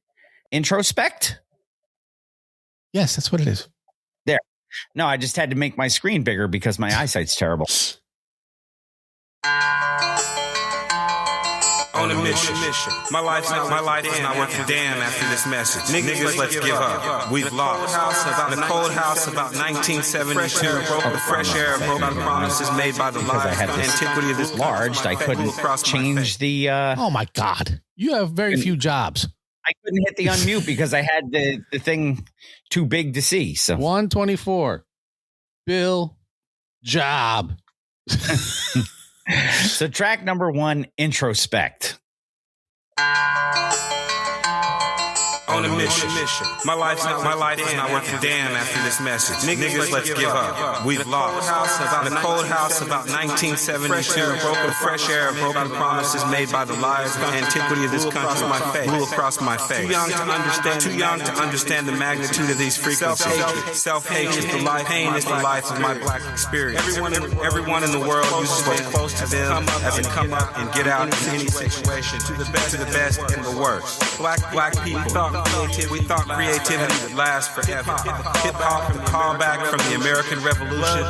Introspect. Yes, that's what it is. There. No, I just had to make my screen bigger because my eyesight's terrible. On a mission. My life is not worth a damn after this message. Niggas, let's give up. We've lost. In a cold house about 1972. The fresh air broke on promises made by the because I had this antiquity of this enlarged, I couldn't change the. Oh my God! You have very few jobs. I couldn't hit the unmute because I had the thing too big to see. So 124. Bill Job. So track number 1, Introspect. On a mission. My life's not worth a damn after this message. Niggas, let's give up. We've lost. In a cold house about 1972, broken fresh air, broken promises made by the lies of the antiquity of this country. Rule across my face. Too young to understand the magnitude of these frequencies. Self-hate is the life. Pain is the life of my black experience. Everyone in the world uses what's close to them as a come up and get out in any situation. To the best and the worst. Black people. We thought creativity would last forever. Hip hop and callback from the American Revolution.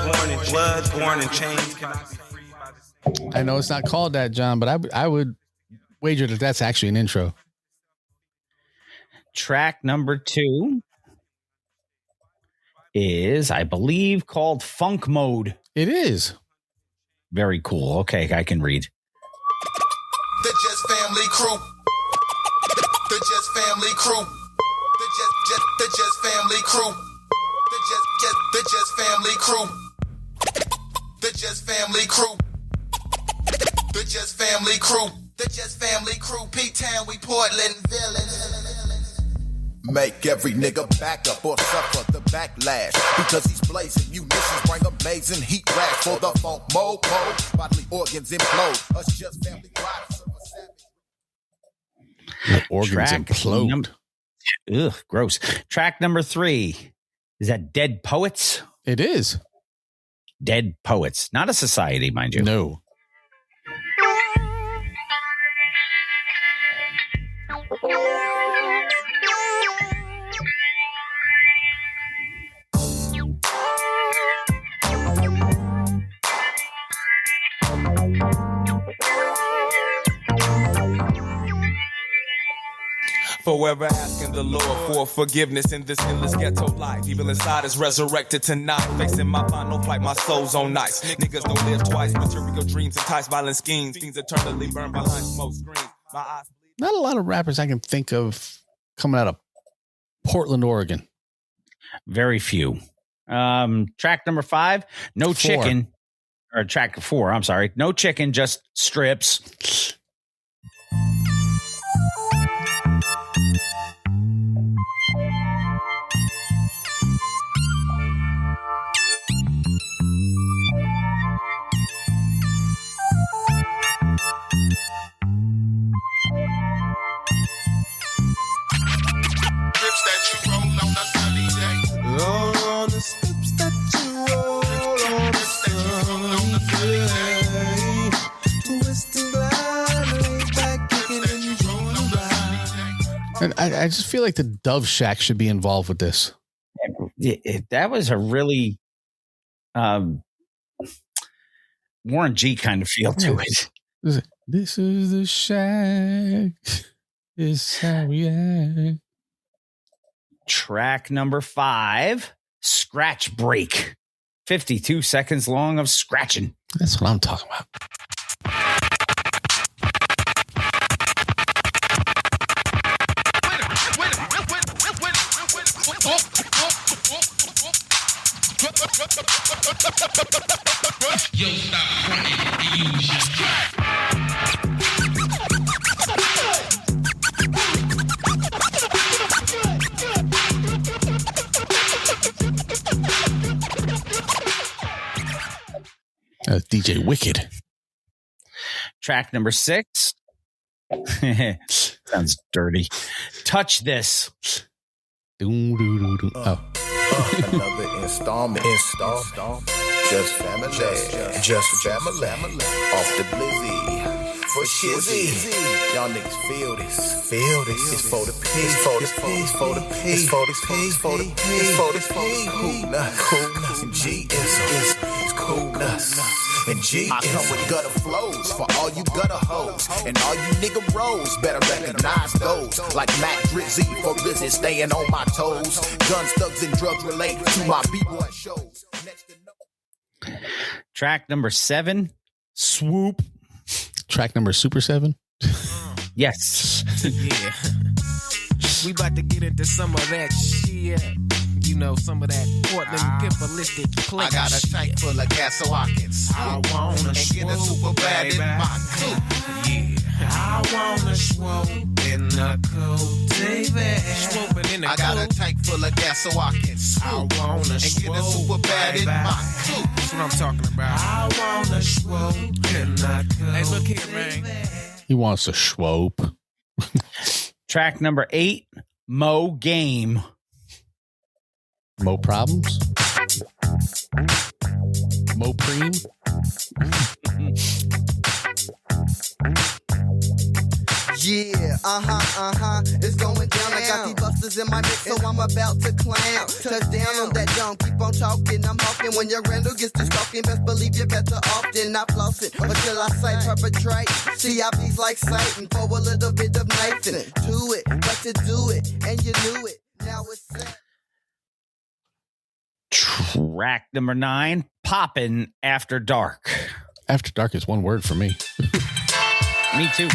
Born in chains. I know it's not called that, John, but I would wager that that's actually an intro. Track number 2 is, I believe, called Funk Mode. It is. Very cool. Okay, I can read. The Just Family Crew. The Just Family Crew. The Just Family Crew. The Just Family Crew. The Just Family Crew. The Just Family Crew. The Just Family Crew. P-Town, we Portland villains. Make every nigga back up or suffer the backlash. Because he's blazing munitions, bring amazing heat rash for the funk mode. Bodily organs implode. Us Just Family riders. Organs implode. Ugh, gross. Track number 3. Is that Dead Poets? It is. Dead Poets. Not a society, mind you. No. Forever asking the Lord for forgiveness in this endless ghetto life. Evil inside is resurrected tonight. Facing my final flight, my soul's on ice. Niggas don't live twice. Material dreams entice violent schemes. Things eternally burn behind smoke screens. My eyes. Not a lot of rappers I can think of coming out of Portland, Oregon. Very few. Track number 5, No 4. Chicken. Or track 4, I'm sorry. No Chicken, just strips. And I just feel like the Dove Shack should be involved with this. That was a really Warren G kind of feel to it. This is the shack. This is how we act. Track number 5, Scratch Break. 52 seconds long of scratching. That's what I'm talking about. Yo, stop fronting and use your track. DJ Wicked. Track number 6. Sounds dirty. Touch This. Oh. Another installment. Just family. Just family. Off the blizzy. For shizzy. Y'all niggas feel this. It's for the P. It's for the P. It's for the P. Coolness. And G is coolness. And G I come with gutter flows for all you gutter hoes. And all you nigga rolls better recognize those. Like Mac Drizzy for business staying on my toes. Guns, thugs, and drugs relate to my B-boy shows. Track number 7, Swoop. Track number Super 7? Yes. Yeah. We about to get into some of that shit. You know, some of that Portland pimpalistic play. I got a tank full of gas so I can swoop and get a super bad in my coupe. Yeah. I wanna swoop in the coupe, baby. Swooping in the I got a tank full of gas so I can swoop and get a super bad in my coupe. That's what I'm talking about. I wanna swoop in the coupe. Hey, look here, man. He wants to swoop. Track number 8, Mo Game. Mo Problems? Mo Preem? Yeah, it's going down. I got these busters in my mix, so I'm about to clown. Touchdown on that dome, keep on talking. I'm hawking when your Randall gets to stalking. Best believe you better often. Not flossing until I say perpetrate. See, I beats like Satan for a little bit of Nathan. Do it, but to do it, and you knew it. Now it's set. Track number 9, Poppin' After Dark. After Dark is one word for me. Me too.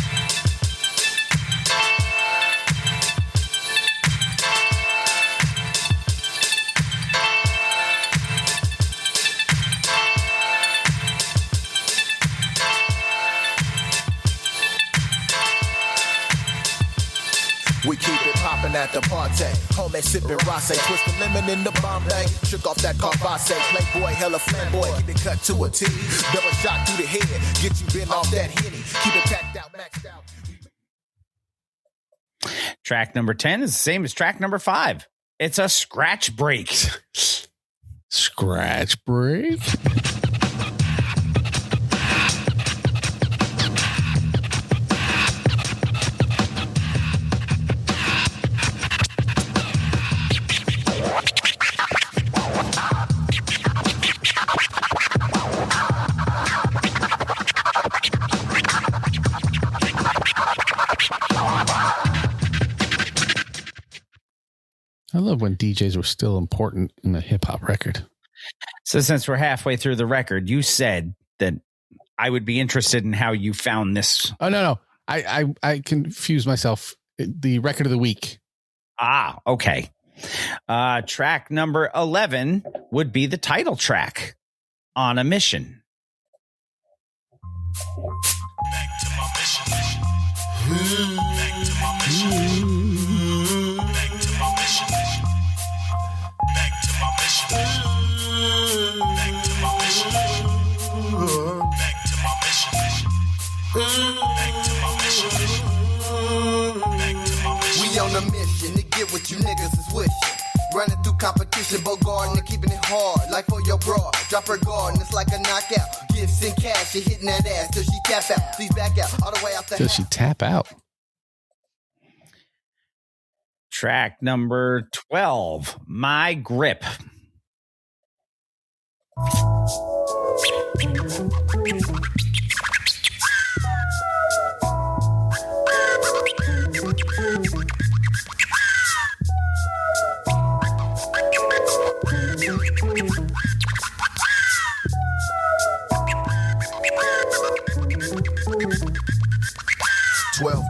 We keep it poppin' at the party. Homie sippin' rosé, twist the lemon in the Bombay. Shook off that Carvasse, playboy, hella flamboy. Keep it cut to a T. Double shot through the head. Get you bent off that Henny. Keep it packed out, maxed out. Track number 10 is the same as track number 5. It's a scratch break. Scratch break? I love when DJs were still important in a hip hop record. So since we're halfway through the record, you said that I would be interested in how you found this. Oh, no. I confused myself. The record of the week. Ah, okay. Track number 11 would be the title track, On a Mission. Back to my mission. Back to my mission. Back to my mission. Back to my mission. Back to my mission. Back to my mission. Back to my mission. Back to my mission. We on a mission to get what you niggas is wishing. Running through competition, Bogarting and keeping it hard. Like for your broad, drop her guard and it's like a knockout. Gifts and cash, she hitting that ass till she tap out. Please back out, all the way out the Till she tap out. Track number 12, My Grip.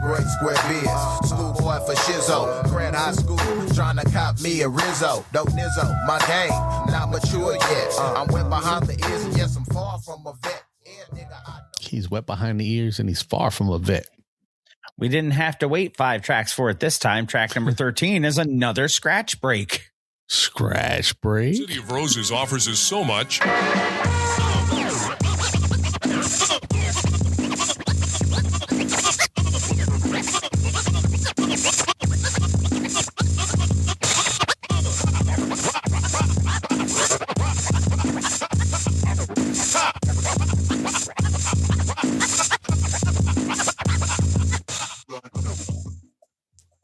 Grade square biz, schoolboy for Shizzo, Grand High School, trying to cop me a Rizzo, dope Nizzo, my game, not mature yet, I'm wet behind the ears and yes, I'm far from a vet. He's wet behind the ears and he's far from a vet. We didn't have to wait 5 tracks for it this time. Track number 13 is another scratch break. Scratch break? City of Roses offers us so much.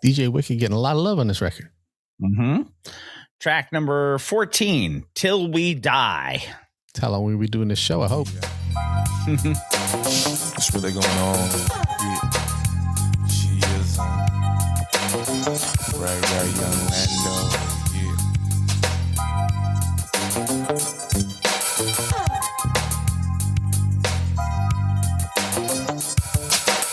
DJ Wicked getting a lot of love on this record. Mm-hmm. Track number 14, Till We Die. That's how long we be doing this show, I hope. What's really going on? Yeah. She is right, young Lando. Yeah.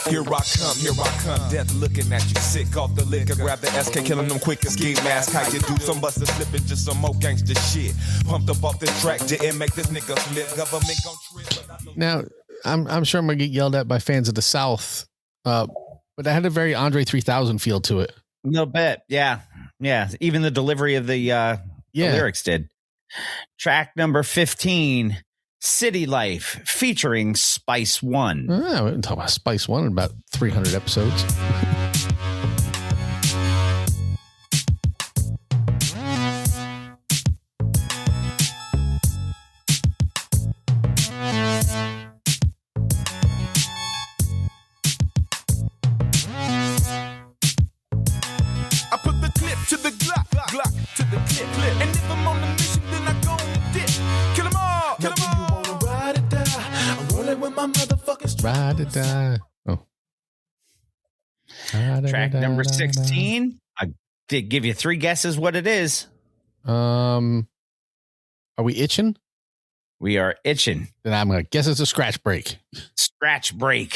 Here I come, here I come. Death looking at you, sick off the liquor. Grab the SK, killing them quick as ski mask. How you do? Some bustin' slipping, just some more gangster shit. Pumped up off the track, didn't make this nigga flip. Government gon' trip. Now, I'm sure I'm gonna get yelled at by fans of the South, but that had a very Andre 3000 feel to it. No bet, yeah. Even the delivery of the lyrics did. Track number 15, City Life, featuring Spice One. I wouldn't talk about Spice One in about 300 episodes. Ride or die. Oh. Track number 16. I did give you 3 guesses what it is. Are we itching? We are itching. Then I'm gonna guess it's a scratch break. Scratch break.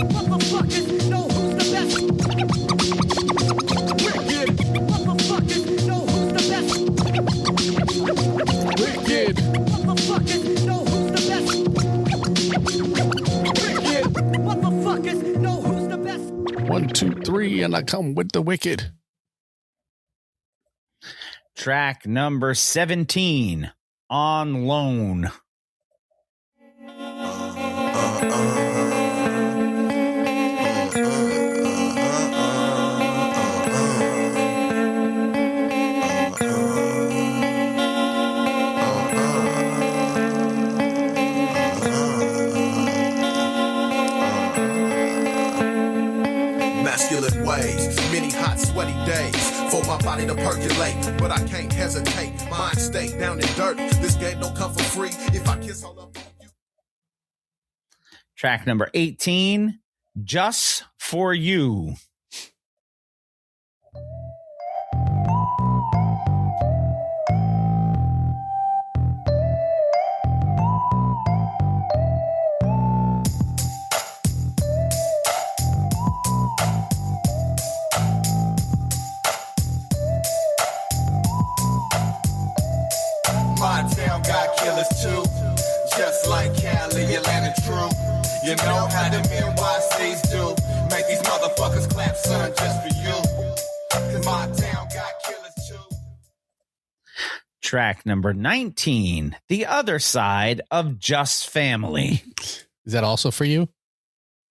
Motherfuckers know who's the best. Wicked. Motherfuckers know who's the best. Wicked. Motherfuckers know who's the best. Wicked. Motherfuckers know who's the best. 1, 2, 3, and I come with the wicked. Track number 17, On Loan. Masculine ways, many hot sweaty days for my body to percolate, but I can't hesitate. Mind state down in dirt. This game don't come for free. If I kiss all up you. Track number 18, Just For You. My town got killers too, just like Cali, Atlanta, true. You know how the NYCs do. Make these motherfuckers clap, son, just for you. Cause my town got killers too. Track number 19, The Other Side of Just Family. Is that also for you?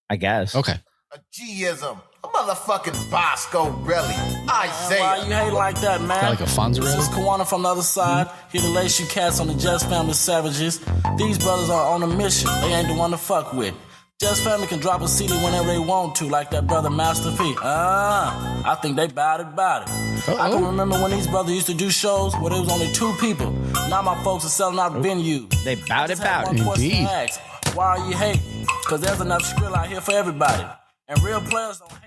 I guess. Okay. A G-ism. A motherfucking Bosco Relly. Isaiah. Why you hate like that, man? Like a Fonzarelli? This is Kawana from the other side. Here to lace you cats on the Just Family Savages. These brothers are on a mission. They ain't the one to fuck with. Just Family can drop a CD whenever they want to, like that brother Master P. I think they bout it. I can remember when these brothers used to do shows where there was only 2 people. Now my folks are selling out venues. They bout it. Indeed. Why are you hating? Because there's enough skrill out here for everybody. And real players don't hate.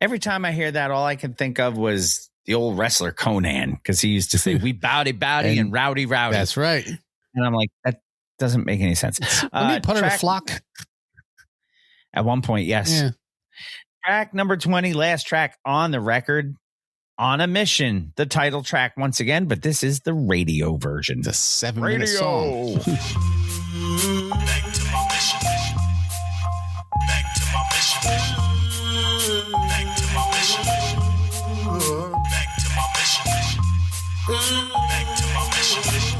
Every time I hear that, all I can think of was the old wrestler Conan, because he used to say, we bowdy and rowdy. That's right. And I'm like, that doesn't make any sense. Put in a flock. At one point, yes. Yeah. Track number 20, last track on the record, On a Mission, the title track once again, but this is the radio version. The 7-minute song. Back to my mission. Back to my mission. Back to my mission. Back to my mission. Back to my mission.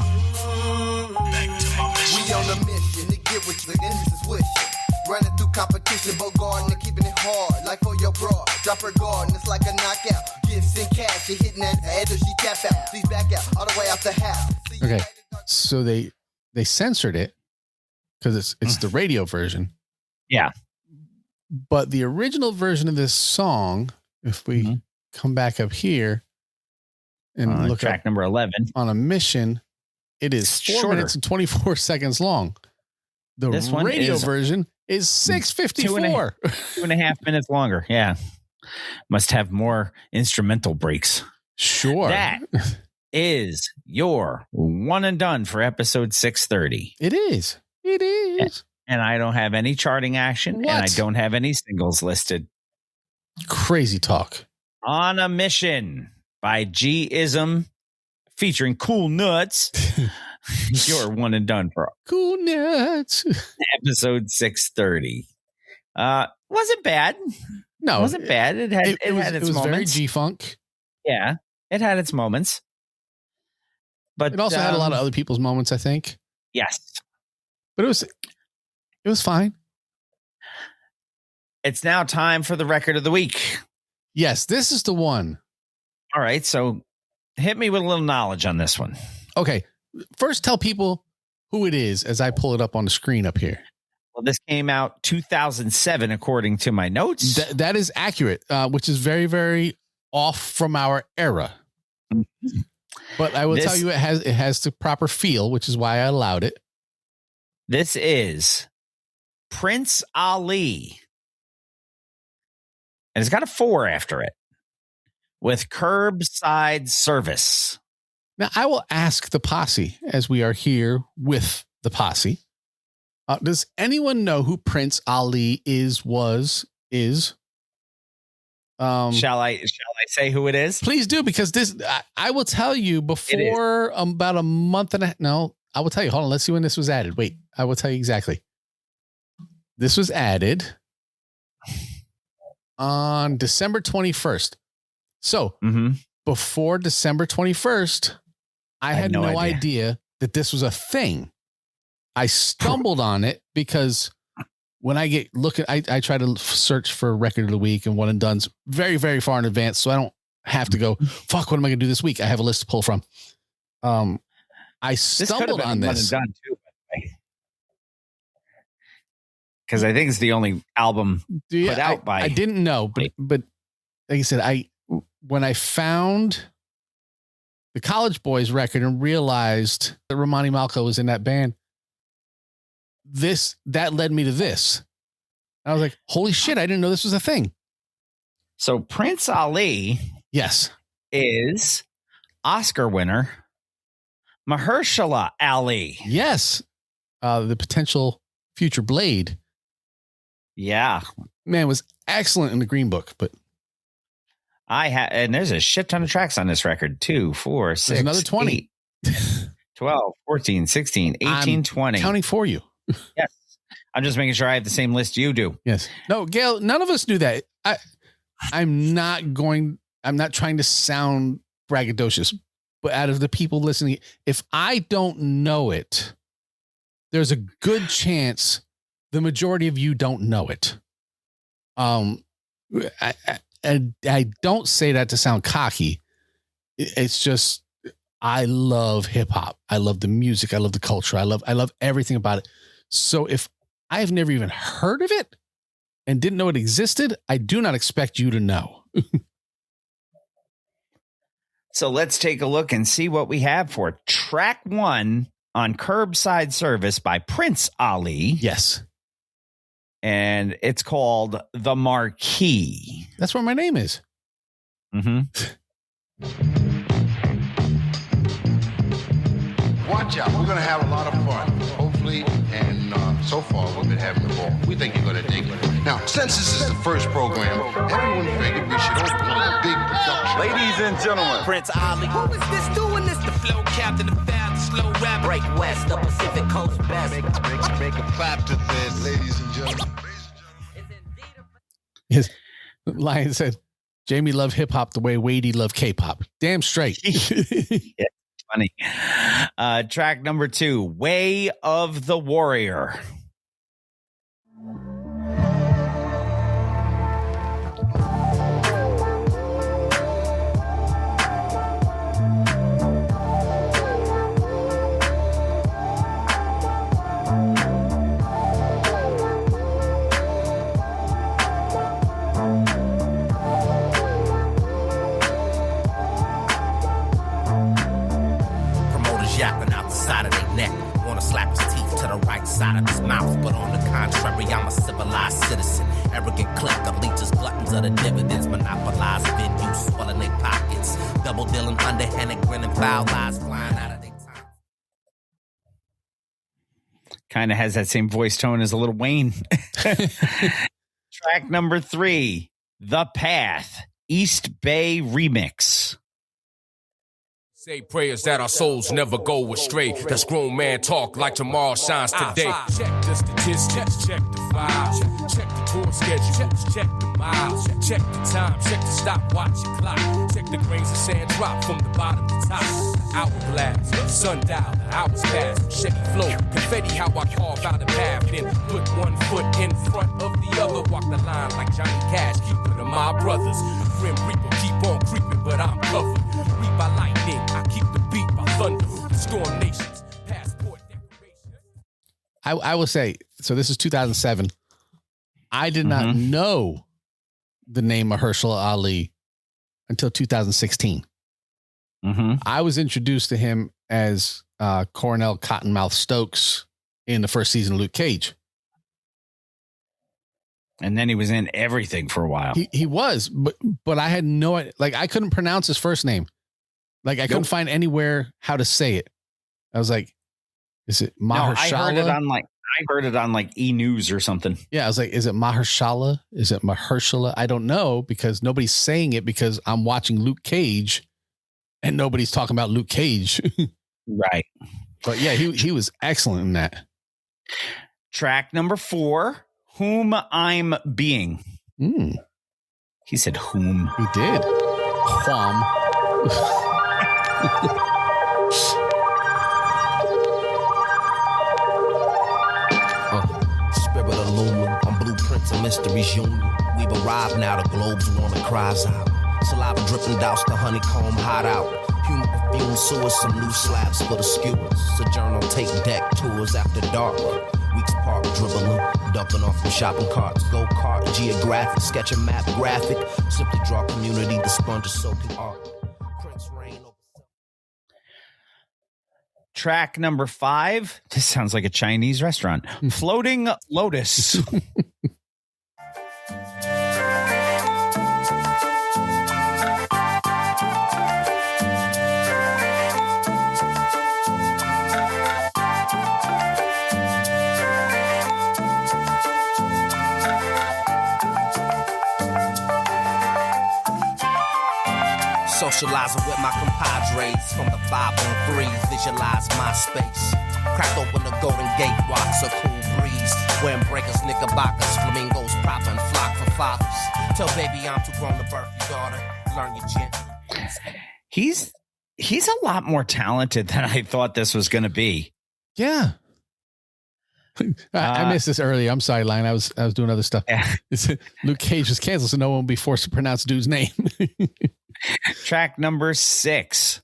Back to my mission. We on a mission to get with the niggas wishing. Running through competition, but guarding and keeping it hard. Like for your broad, drop her guard and it's like a knockout. Gifts and cash, you're hitting that head or she tap out. Please back out, all the way out the house. Okay, so they censored it because it's the radio version. Yeah. But the original version of this song, if we come back up here and look track at number 11, On a Mission, it is 4 minutes and 24 seconds long. The this one radio version is 6:54. 2.5 minutes longer. Yeah. Must have more instrumental breaks. Sure. That is your one and done for episode 630. It is. It is. And I don't have any charting action, and I don't have any singles listed. Crazy talk. On a Mission by G-Ism featuring Cool Nuts. Your one and done for Cool Nuts. Episode 630. Wasn't bad. No, it wasn't bad. It had its moments. It was very G-Funk. Yeah, it had its moments. But it also had a lot of other people's moments, I think. Yes. But it was fine. It's now time for the record of the week. Yes, this is the one. All right, so hit me with a little knowledge on this one. Okay. First, tell people who it is as I pull it up on the screen up here. Well, this came out 2007, according to my notes. That is accurate, which is very, very off from our era. But I will tell you, it has the proper feel, which is why I allowed it. This is Prince Ali. And it's got a 4 after it with Curbside Service. Now, I will ask the posse as we are here with the posse. Does anyone know who Prince Ali is? Shall I say who it is? Please do, because I will tell you before about a month and a half. No, I will tell you. Hold on. Let's see when this was added. Wait, I will tell you exactly. This was added on December 21st. So before December 21st, I had no idea that this was a thing. I stumbled on it because when I get looking, I try to search for record of the week and one and done's very, very far in advance. So I don't have to go, fuck, what am I going to do this week? I have a list to pull from. I stumbled on this. One and done too, because I think it's the only album put out by. I didn't know, but like I said, when I found the College Boys record and realized that Romani Malco was in that band, that led me to this. I was like, holy shit, I didn't know this was a thing. So Prince Ali, yes, is Oscar winner Mahershala Ali. Yes, the potential future Blade. Yeah, man, was excellent in the Green Book, but and there's a shit ton of tracks on this record. 2, 4, 6, another 20, 8, 12, 14, 16, 18, 20. Counting for you. Yes. I'm just making sure I have the same list you do. Yes. No, Gail, none of us knew that. I'm not trying to sound braggadocious, but out of the people listening, if I don't know it, there's a good chance the majority of you don't know it. I don't say that to sound cocky. It's just, I love hip hop. I love the music. I love the culture. I love everything about it. So if I have never even heard of it and didn't know it existed, I do not expect you to know. So let's take a look and see what we have for track 1 on Curbside Service by Prince Ali. Yes. And it's called The Marquee. That's where my name is. Watch out. We're going to have a lot of fun, hopefully, and so far we've been having a ball. We think you're going to dig it. Now, since this is the first program, everyone figured we should open with a big production. Ladies and gentlemen, Prince Ali. Who is this doing this? The flow captain, the fab, the slow rap. Break west, the Pacific Coast best. Make a clap to this, ladies and gentlemen. Yes. Lion said, Jamie loved hip hop the way Wadey loved K-pop. Damn straight. Yeah, funny. Track number 2, Way of the Warrior. Yapping out the side of their neck. Wanna slap his teeth to the right side of his mouth. But on the contrary, I'm a civilized citizen. Arrogant collector, leeches, gluttons of the dividends. Monopolize venues, swelling their pockets. Double dealing, underhanded, grinning, foul eyes flying out of their time. Kind of has that same voice tone as a Little Wayne. Track number 3, The Path, East Bay Remix. Say prayers that our souls never go astray. That's grown man talk like tomorrow shines today. Check the statistics, check the files, check the tour schedules, check the miles, check the time, check the stopwatch and clock, check the grains of sand drop from the bottom to top. Hourglass, sundial, hours pass, shaky flow, confetti how I carve out a path, then put one foot in front of the other, walk the line like Johnny Cash, keeper of my brothers. Grim Reaper keep on creeping, but I'm covered. Reap by lightning, I keep the beat by thunder. Storm nations, passport decoration. I will say, so this is 2007. I did not know the name Mahershala Ali until 2016. I was introduced to him as Cornell Cottonmouth Stokes in the first season of Luke Cage. And then he was in everything for a while. He was, but I had no idea. Like, I couldn't pronounce his first name. Like, I couldn't find anywhere how to say it. I was like, is it Mahershala? No, I heard it on like E! News or something. Yeah, I was like, is it Mahershala? Is it Mahershala? I don't know, because nobody's saying it, because I'm watching Luke Cage and nobody's talking about Luke Cage. Right. But yeah, he was excellent in that. Track number 4, Whom I'm Being. He said whom. He did. Wham. Spirit illumined, I'm blueprints and mysteries union. We've arrived now, the globe's warming, cries out. Saliva dripping, douse the honeycomb, hot out. Human perfume, sewers, some new slabs for the skewers. Sojourn on tape deck, tours after dark. Weeks Park, dribbling, dumping off from shopping carts. Go kart, geographic, sketch a map, graphic. Simply draw community, the sponge is soaking art. Prince rain. Track number 5. This sounds like a Chinese restaurant. Floating Lotus. Socializing with my compadres from the 513, visualize my space. Crack open the Golden Gate, watch a cool breeze. Wearing breakers, knickerbockers, flamingos popping, flock for fathers. Tell baby I'm too grown to birth your daughter. Learn your gently. He's a lot more talented than I thought this was going to be. Yeah. I missed this earlier. I'm sorry, Lion. I was doing other stuff. Yeah. Luke Cage was canceled, so no one will be forced to pronounce dude's name. Track number 6,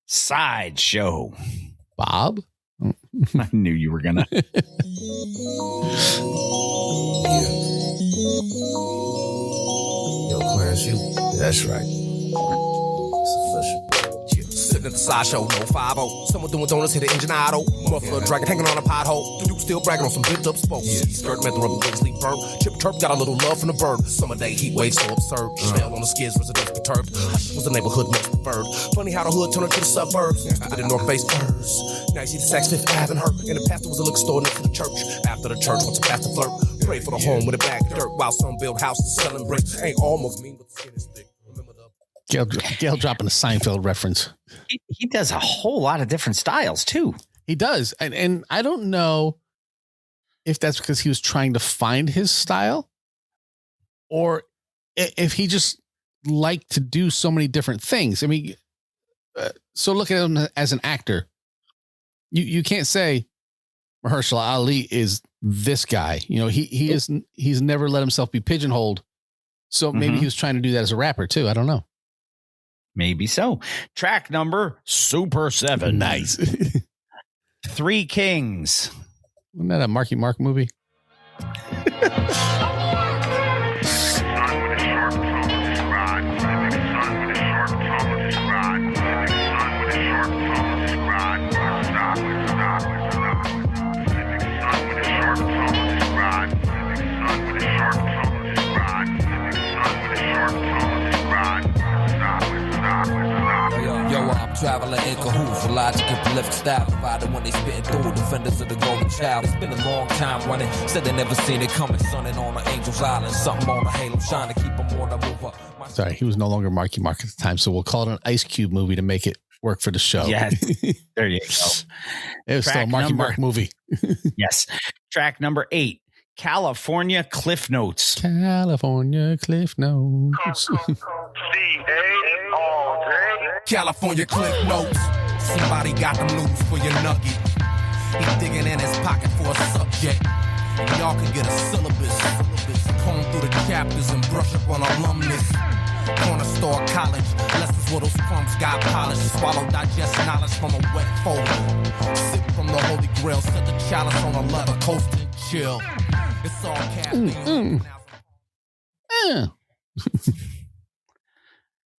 Sideshow. Bob? I knew you were going to. Yo, Clarence, that's right. It's official. Sitting at the sideshow, no 5-0. Someone doing donuts, hit an engine auto. Muffler dragging, hanging on a pothole. The dude still bragging on some bit up spokes. Skirt, met the rubber wings, leaf burp. Chip turp, got a little love from the bird. Summer day, heat wave so absurd. Smell on the skids, residents perturbed. Was the neighborhood most preferred. Funny how the hood turned into the suburbs. With the North Face furs. Now you see the Saks Fifth Ave and her. And the pastor was a liquor store next to the church. After the church, wants a pastor flirt. Pray for the home with a bag of dirt. While some build houses selling bricks. Ain't almost mean, but the skin is thick. Gail dropping a Seinfeld reference. He does a whole lot of different styles too. He does. And I don't know if that's because he was trying to find his style or if he just liked to do so many different things. I mean, so look at him as an actor. You can't say Mahershala Ali is this guy. You know, he's never let himself be pigeonholed. So maybe he was trying to do that as a rapper too. I don't know. Maybe so. Track number Super 7. Nice. 3 Kings. Wasn't that a Marky Mark movie? in cahoots, logic and prolific style provided when they spitting through defenders of the golden child. It's been a long time running, said they never seen it coming. Sunning on an Angel's Island, something on a halo shine to keep them on the move up. Sorry, he was no longer Marky Mark at the time, so we'll call it an Ice Cube movie to make it work for the show. Yes, there you go. It was still a Marky Mark movie. Yes. Track number 8, California Cliff Notes. California Cliff Notes. California Cliff Notes. Somebody got the news for your nugget. He digging in his pocket for a subject. And y'all can get a syllabus. Comb through the chapters and brush up on alumnus. Corner store college. Lessons where those crumbs got polished. Swallow, digest knowledge from a wet folder. Sip from the Holy Grail. Set the chalice on a leather. Coast and chill. It's all caffeine.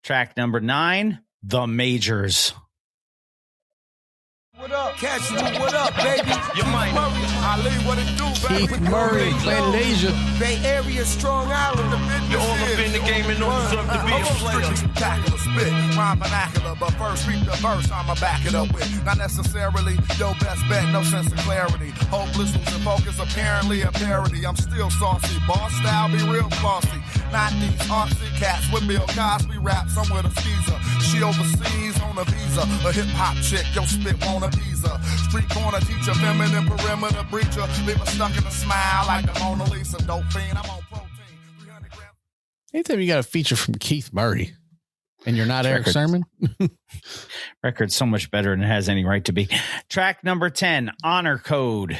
Track number 9, The Majors. What up, Casual? What up, baby? Your mind. Ali, what it do, baby? Keith Murray, Planet Asia. Bay Area, Strong Island. You're all up in the game and don't deserve to be a player. Spectacular spit, rhyme vernacular, but first read the verse I'ma back it up with. Not necessarily your best bet, no sense of clarity. Hopeless, losing focus, apparently a parody. I'm still saucy, boss style, be real flossy. Not these artsy cats with Bill Cosby raps. I'm with a skeezer. She overseas on a visa. A hip hop chick, yo spit on a visa. Street corner teacher, feminine perimeter breacher. Leave her stuck in a smile like the Mona Lisa. Dope fiend, I'm on protein. 300 grams. Anytime you got a feature from Keith Murray and you're not Eric Sermon. Record's so much better than it has any right to be. Track number 10, Honor Code.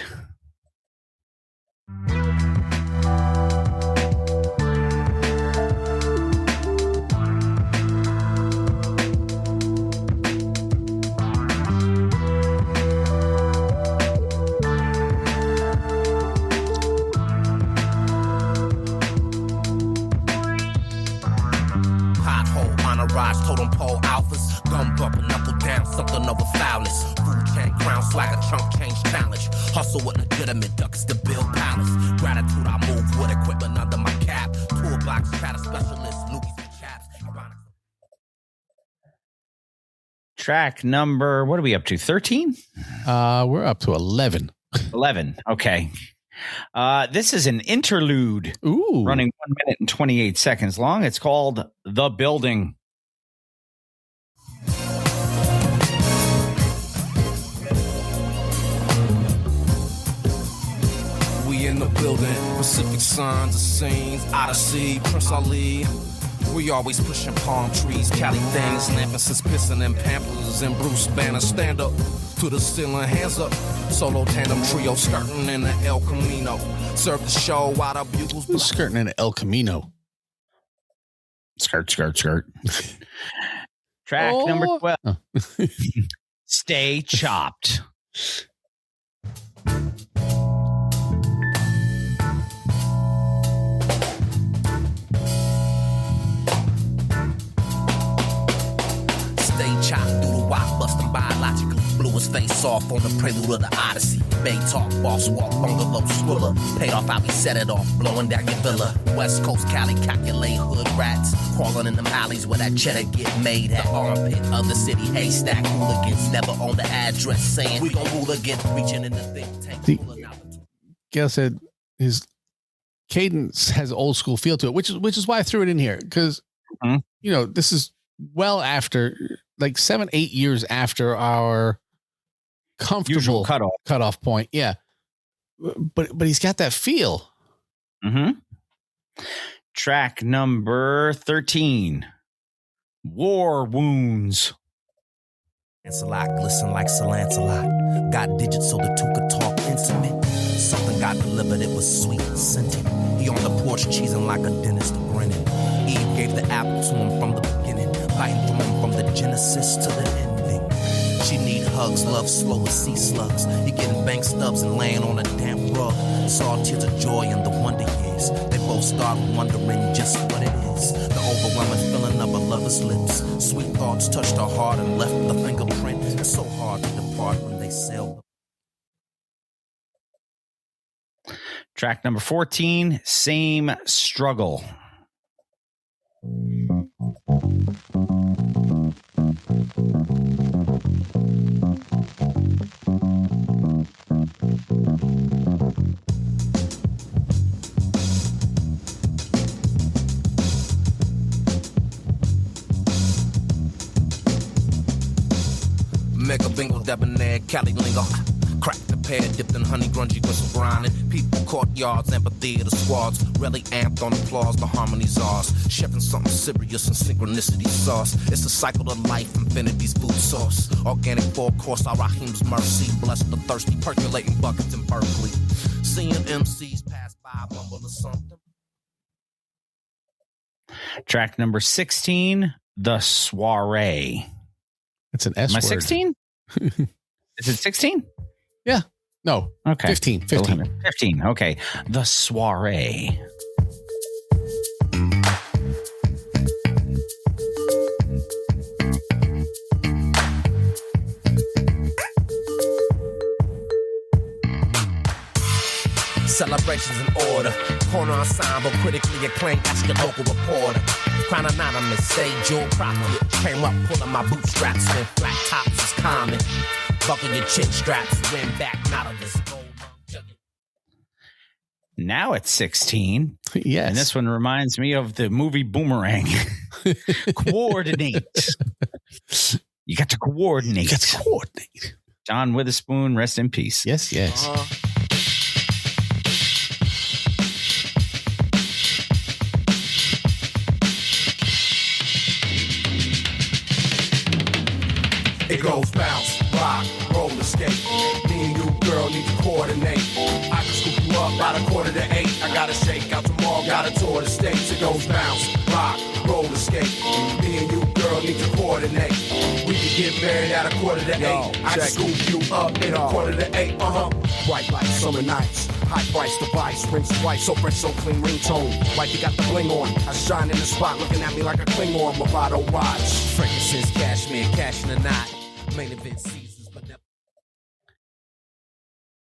Rise, totem pole alphas, gum bumper, knuckle down, something over foulness. Food chain, crown swagger, chunk change challenge. Hustle with legitimate ducks to build palace. Gratitude, I move with equipment under my cap. Toolbox, chatter specialist, loogies and chaps. Track number, what are we up to? 13? We're up to 11. 11. Okay. This is an interlude. Ooh. Running 1 minute and 28 seconds long. It's called The Building. We in the building, Pacific Suns, the scenes, Odyssey, Prince Ali. We always pushing palm trees, Cali things, snapping since pissing and Pampers and Bruce Banner. Stand up to the ceiling, hands up. Solo tandem trio skirting in the El Camino. Serve the show while the bugles. Who's skirting in El Camino? Skirt. Track number 12. Oh. Stay Chopped. Stay chopped through the wop, busting biological. Blew his face off on the prelude of the Odyssey. Bay talk, boss walk, bungalow, swiller. Paid off, I'll be set it off, blowing down your villa. West Coast Cali, calculate hood rats. Crawling in them alleys where that cheddar get made at. Armpit of the city, haystack hooligans. Never on the address saying we gon' rule again. Reaching in the think tank. Gail said his cadence has old school feel to it, which is why I threw it in here. Because, you know, this is well after, like 7-8 years after our comfortable cutoff point. Yeah. But he's got that feel. Track number 13, War Wounds. Lancelot glisten like Lancelot. Got digits so the two could talk intimate. Something got delivered, it was sweet and scented. He on the porch cheesing like a dentist grinning. Eve gave the apple to him from the beginning. Biting from him from the genesis to the ending. She need hugs, love slow as sea slugs. He getting bank stubs and laying on a damp rug. Saw tears of joy in the wonder years. They both started wondering just what it is. The overwhelming feeling of a lover's lips. Sweet thoughts touched her heart and left the fingerprint. It's so hard to depart when they sail. Track number 14, Same Struggle. Mega bingo, debonair, Cali lingo. Crack the pad, dipped in honey, grungy whistle grinding. People, courtyards, amphitheater squads. Really amped on applause, the harmonies ours. Chefing something serious and synchronicity sauce. It's a cycle of life, infinity's food source. Organic four-course, our Rahim's mercy. Bless the thirsty, percolating buckets in Berkeley. Seeing MCs pass by, bumble or something. Track number 16, The Soiree. It's an S Am I word. 16? Is it 16? Yeah. No. Okay. 15. 15. Okay. The Soiree. Celebrations in order. Corner ensemble, critically acclaimed, ask your local reporter. Crown anonymous, say Jewel Prophet. Came up pulling my bootstraps when flat tops is common. Buckle your chin straps, win back, not of this gold. Now it's 16. Yes. And this one reminds me of the movie Boomerang. Coordinate. You got to coordinate. John Witherspoon, rest in peace. Yes, yes. It goes bounce, rock, roller skate. Me and you, girl, need to coordinate. I can scoop you up by the 7:45. I gotta shake out tomorrow, gotta tour the states. It goes bounce, rock, roller skate. Me and you, girl, need to coordinate. We can get married at 7:45. I can scoop you up in 7:45. Bright lights, summer nights. High price device, rings twice, so fresh, so clean ringtone. Like you got the bling on. I shine in the spot, looking at me like a Klingon. Movado watch. Frankincense, cashmere, cash in the knot. Main event seasons, but never.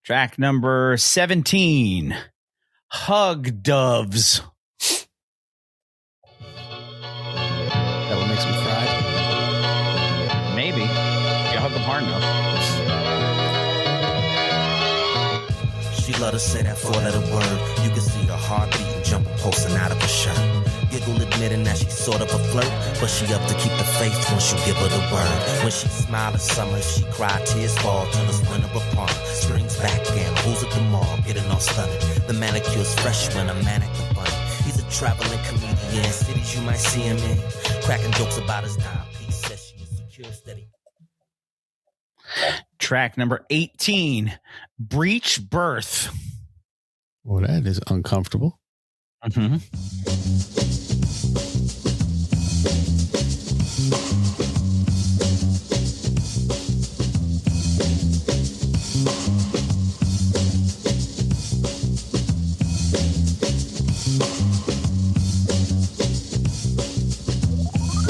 Track number 17, Hug Doves. That one makes me cry. Maybe. You hug them hard enough. She love to say that four-letter word. You can see her heart beating, jumping, posting out of her shirt. Giggle admitting that she's sort of a flirt, but she up to keep the faith once you give her the word. When she smile in summer, she cry, tears fall till it's winter upon her. Springs back in, who's at the mall, getting all stunning. The manicure's fresh when a mannequin bunny. He's a traveling comedian, cities you might see him in, cracking jokes about his timepiece. Says she is secure, steady. Track number 18, Breech Birth. Well, that is uncomfortable. Mm-hmm.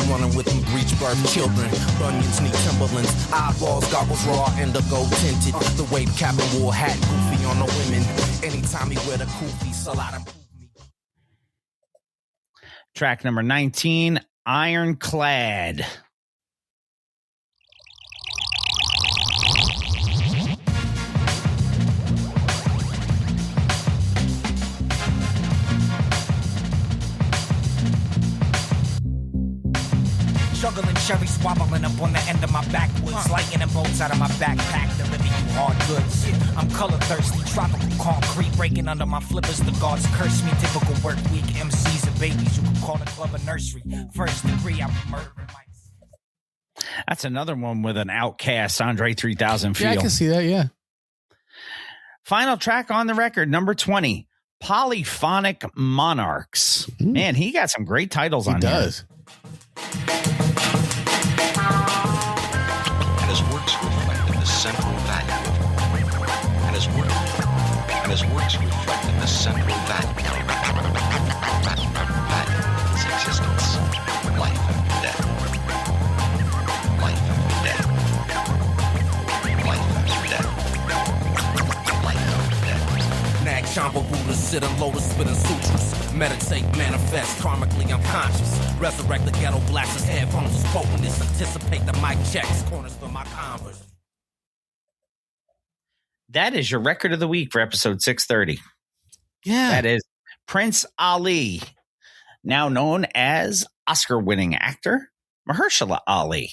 Running with them breech birth children. Bunions need Timberlands. Eyeballs, goggles raw, indigo tinted. The way the captain wore hat, goofy on the women. Anytime he wear the kufi, salad and Track number 19, Ironclad. Juggling cherries, wobbling up on the end of my backwoods, lightning bolts out of my backpack, delivering you hard goods. I'm color thirsty, tropical concrete, breaking under my flippers. The gods curse me. Typical work week, MCs and babies. You can call the club a nursery. First degree, I'm murdering my. That's another one with an Outcast Andre 3000 feel. Yeah, I can see that. Yeah. Final track on the record, number 20, Polyphonic Monarchs. Man, he got some great titles on here. He does. And his works reflected the central value. And his works reflected the central value. His existence, life and death. Life and death. Life and death. Life and death. Nag Shamba Buddha Sit and lotus spitting sutras. Meditate, manifest. Karmically, I'm conscious. Resurrect the ghetto blasters. Headphones is potentness. Anticipate the mic checks. Corners for my Converse. That is your record of the week for episode 630. Yeah. That is Prince Ali, now known as Oscar-winning actor Mahershala Ali.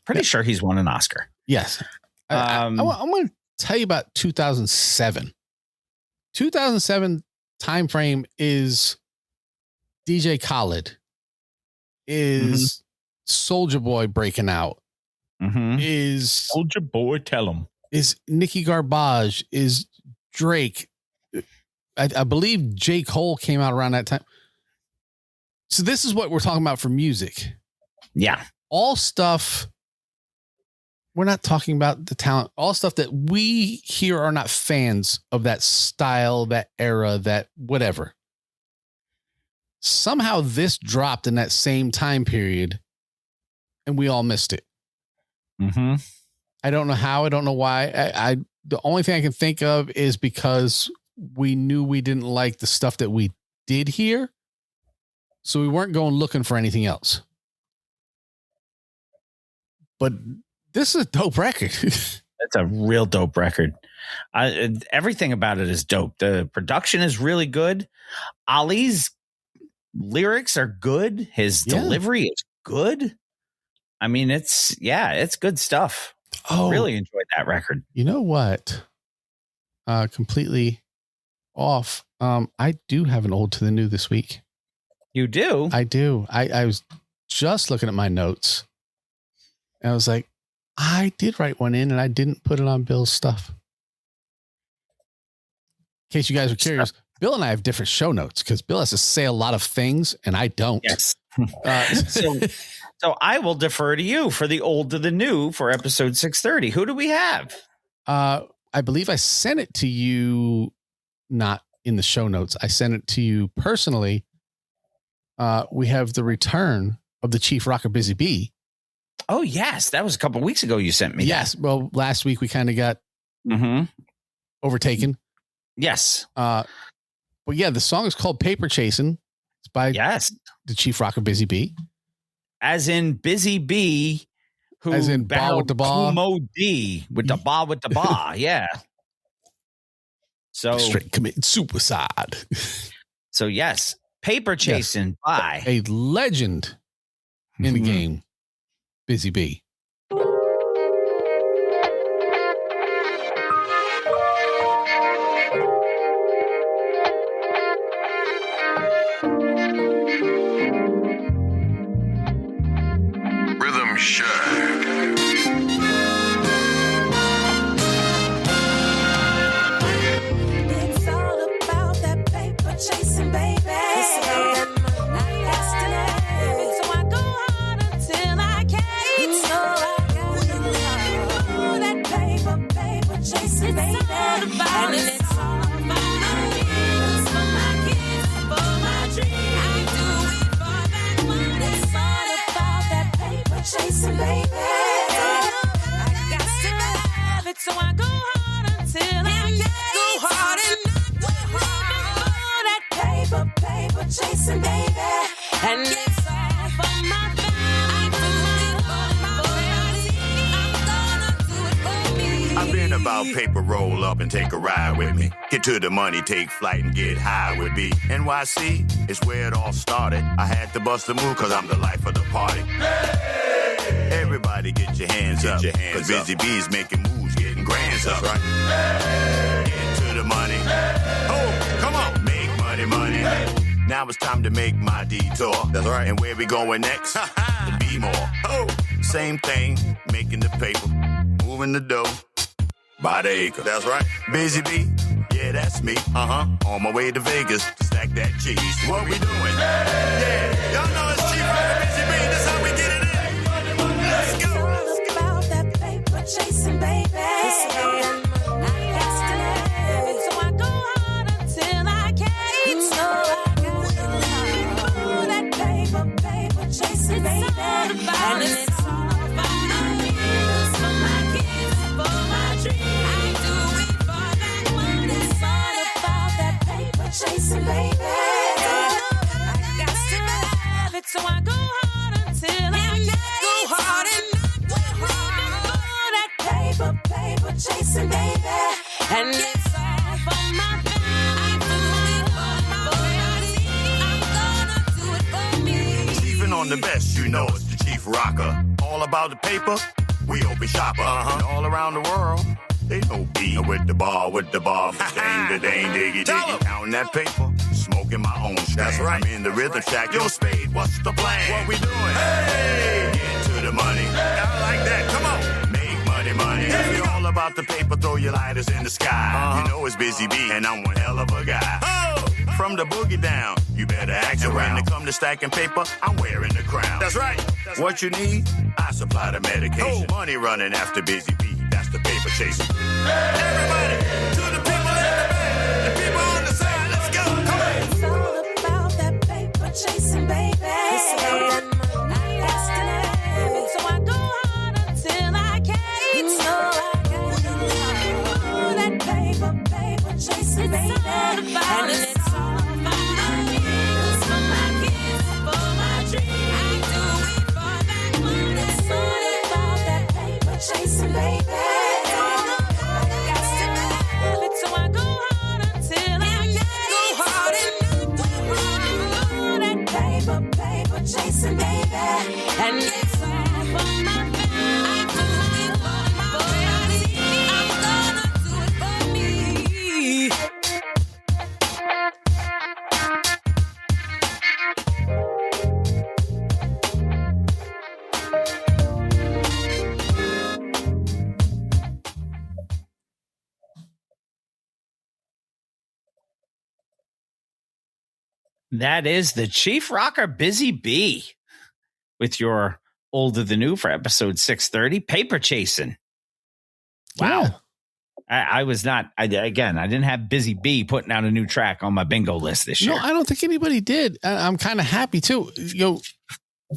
Pretty sure he's won an Oscar. Yes. I'm going to tell you about 2007. 2007 time frame is DJ Khaled, is Soulja Boy breaking out, is Soulja Boy, tell him, is Nicki Garbage, is Drake. I believe J. Cole came out around that time. So this is what we're talking about for music. Yeah. All stuff. We're not talking about the talent, all stuff that we here are not fans of that style, that era, that whatever. Somehow this dropped in that same time period and we all missed it. I don't know how, I don't know why. I the only thing I can think of is because we knew we didn't like the stuff that we did here. So we weren't going looking for anything else. But this is a dope record. It's a real dope record. Everything about it is dope. The production is really good. Ali's lyrics are good. His delivery is good. I mean, it's good stuff. Oh, really enjoyed that record. You know what? Completely off. I do have an old to the new this week. You do? I do. I was just looking at my notes and I was like, I did write one in and I didn't put it on Bill's stuff. In case you guys are curious, Bill and I have different show notes because Bill has to say a lot of things and I don't. Yes. So I will defer to you for the old to the new for episode 630. Who do we have? I believe I sent it to you, not in the show notes. I sent it to you personally. We have the return of the Chief Rocker Busy Bee. Oh, yes. That was a couple of weeks ago you sent me. Yes. That. Well, last week we kind of got overtaken. Yes. But yeah, the song is called Paper Chasing. It's by the Chief Rocker Busy Bee. As in Busy Bee, who as in Ba with the Ba. Kumo D with the Ba with the Ba. Yeah. So straight committing suicide. So yes, Paper Chasing by a legend in the game, Busy Bee. Rhythm Shack. It's all about that paper chasing, baby. It's about that money, that's the so I go hard until I can't. So I gotta live that paper chasing, baby. It's all about it. It's all about it. For my kids, for my dreams. I do it for that money. It's all about that paper chasing, baby. I got to have it, so I go hard until I can't. Go hard and that paper chasing, baby. And it's all for my family. I'm gonna do it for me. I've been about paper, roll up and take a ride with me. Get to the money, take flight and get high with me. NYC is where it all started. I had to bust a move cause I'm the life of the party. Everybody get your hands up. Cause Busy Bee's making moves, getting grands up. Right. Get to the money. Oh, come on. Make money. Now it's time to make my detour. That's right. And where we going next? To be more. Oh, same thing. Making the paper. Moving the dough. By the acre. That's right. Busy Bee. Yeah, that's me. On my way to Vegas to stack that cheese. What we doing? Yeah. Y'all know it's Chief Rocker Busy Bee. That's how we get it in. Let's go. It's all about that paper chasing, baby. It's all money, that's the life. So I go hard until I can't. So I gotta live that paper chasing, baby. And it's all about me. For my kids, for my dreams. I do it for that money. It's all about that paper chasing. paper, paper chasing, baby. And it's all for my Chiefin' on the best, you know it's the Chief Rocker. All about the paper, we open shopper. And all around the world, they know B with the bar, dang, diggy, counting that paper, smoking my own strain. That's right. I'm in the rhythm shack. Yo, Spade, what's the plan? What we doing? Hey, get to the money. I like that. Come on. Make money. If you're all about the paper, throw your lighters in the sky. You know it's Busy Bee, and I'm one hell of a guy. Oh! From the boogie down, you better act around. When it come to stacking paper, I'm wearing the crown. That's right. What you need, I supply the medication. Money running after Busy Bee, that's the paper chasing. Everybody, to the people in the back, the people on the side, let's go. Come on. It's all about that paper chasing, baby. It's about that money, destiny. So I go hard until I can't. So I got that paper chasing, baby. And it's all for my kids, for my dreams. I do it for that money. It's all about that paper chasing, baby. So I go hard until I can't. Go hard and that paper chasing, baby. And it's all for my family. I do it for my family. I'm gonna do it for me. That is the Chief Rocker Busy Bee with your Old of the New for episode 630, Paper Chasing. Wow. Yeah. I was not, I didn't have Busy Bee putting out a new track on my bingo list this year. No, I don't think anybody did. I'm kind of happy too.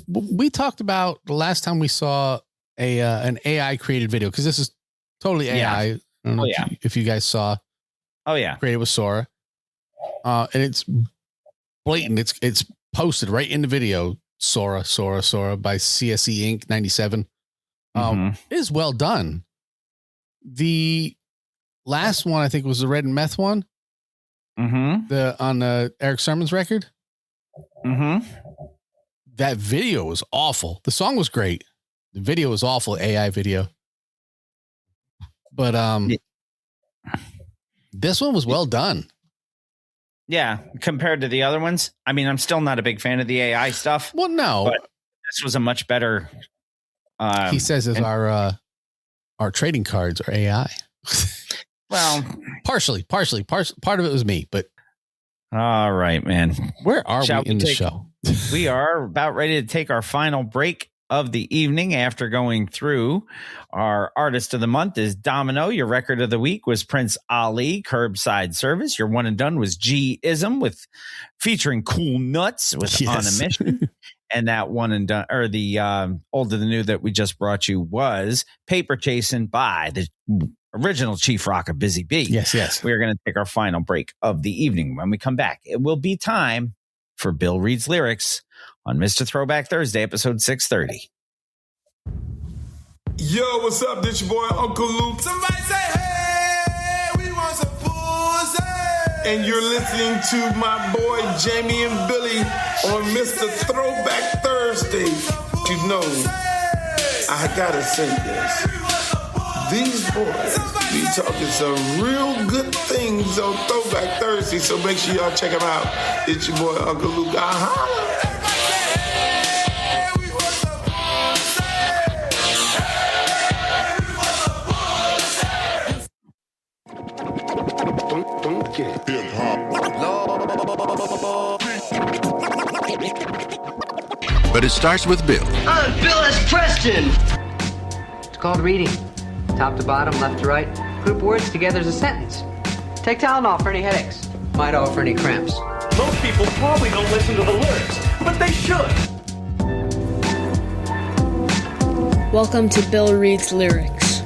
We talked about the last time we saw an AI created video, because this is totally AI. Yeah. I don't know if you guys saw. Oh, yeah. Created with Sora. And it's blatant. It's posted right in the video. Sora by CSE Inc. 97. It is well done. The last one, I think, was the Red and Meth one. On Eric Sermon's record. That video was awful. The song was great. The video was awful. AI video. But this one was well done. Yeah, compared to the other ones. I mean, I'm still not a big fan of the AI stuff. Well, no, but this was a much better. He says our trading cards are AI. Well, partially. Part of it was me, but all right, man. Where are we in the show? We are about ready to take our final break of the evening after going through. Our artist of the month is Domino. Your record of the week was Prince Ali, Curbside Service. Your one and done was G-ism with featuring Cool Nuts with On a Mission. And that one and done, or the old of the new that we just brought you was Paper Chasing by the original Chief Rocker Busy Bee. Yes. We're going to take our final break of the evening. When we come back, it will be time for Bill Reed's Lyrics on Mr. Throwback Thursday, episode 630. Yo, what's up? This your boy, Uncle Luke. Somebody say, hey, we want some pussy. And you're listening to my boy, Jamie and Billy on Mr. Throwback Thursday. You know, I gotta say this. These boys be talking some real good things on Throwback Thursday, so make sure y'all check them out. It's your boy, Uncle Luke. But it starts with Bill. I'm Bill S. Preston. It's called reading. Top to bottom, left to right. Group words together as a sentence. Take Tylenol for any headaches. Midol for any cramps. Most people probably don't listen to the lyrics, but they should. Welcome to Bill Reed's Lyrics.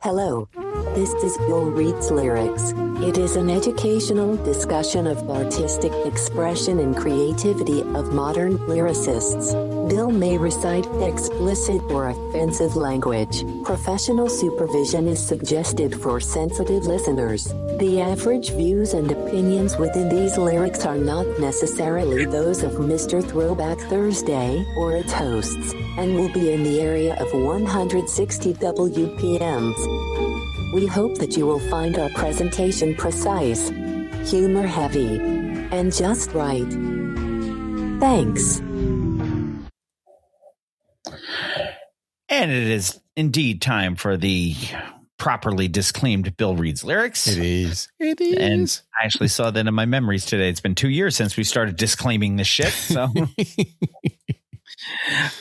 Hello, this is Bill Reed's Lyrics. It is an educational discussion of artistic expression and creativity of modern lyricists. Bill may recite explicit or offensive language. Professional supervision is suggested for sensitive listeners. The average views and opinions within these lyrics are not necessarily those of Mr. Throwback Thursday or its hosts, and will be in the area of 160 WPMs. We hope that you will find our presentation precise, humor heavy, and just right. Thanks. And it is indeed time for the properly disclaimed Bill Reads Lyrics. It is. It is. And I actually saw that in my memories today. It's been 2 years since we started disclaiming this shit. So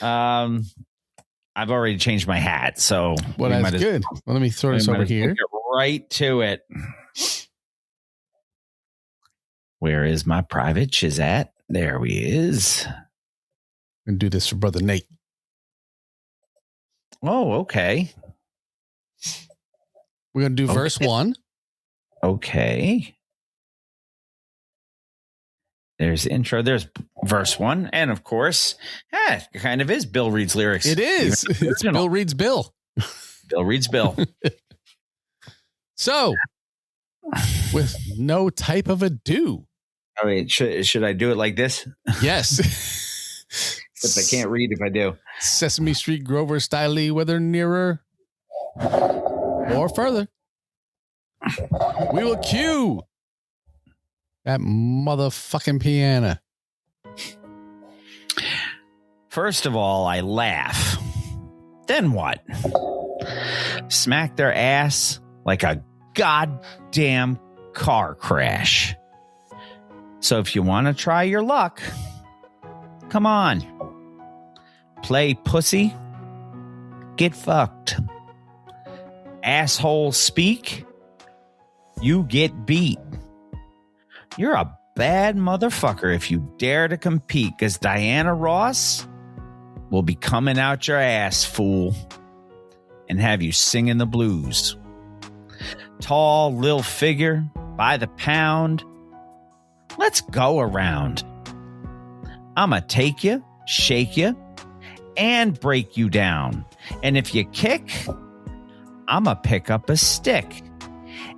I've already changed my hat. So well, that's good. Well, let me throw this over here. Get right to it. Where is my private Chizat? There he is. I'm going to do this for Brother Nate. Oh, okay. We're going to do verse 1. Okay. There's intro. There's verse 1. And of course, it kind of is Bill Reads Lyrics. It is. It's Bill Reads Bill. Bill Reads Bill. So, with no type of ado. Oh, wait, should I do it like this? Yes. But I can't read if I do. Sesame Street Grover Styley, whether nearer or further. We will cue that motherfucking piano. First of all, I laugh. Then what? Smack their ass like a goddamn car crash. So if you want to try your luck, come on. Play pussy. Get fucked. Asshole speak. You get beat. You're a bad motherfucker if you dare to compete, because Diana Ross will be coming out your ass, fool, and have you singing the blues. Tall, little figure, by the pound. Let's go around. I'ma take you, shake you, and break you down. And if you kick, I'ma pick up a stick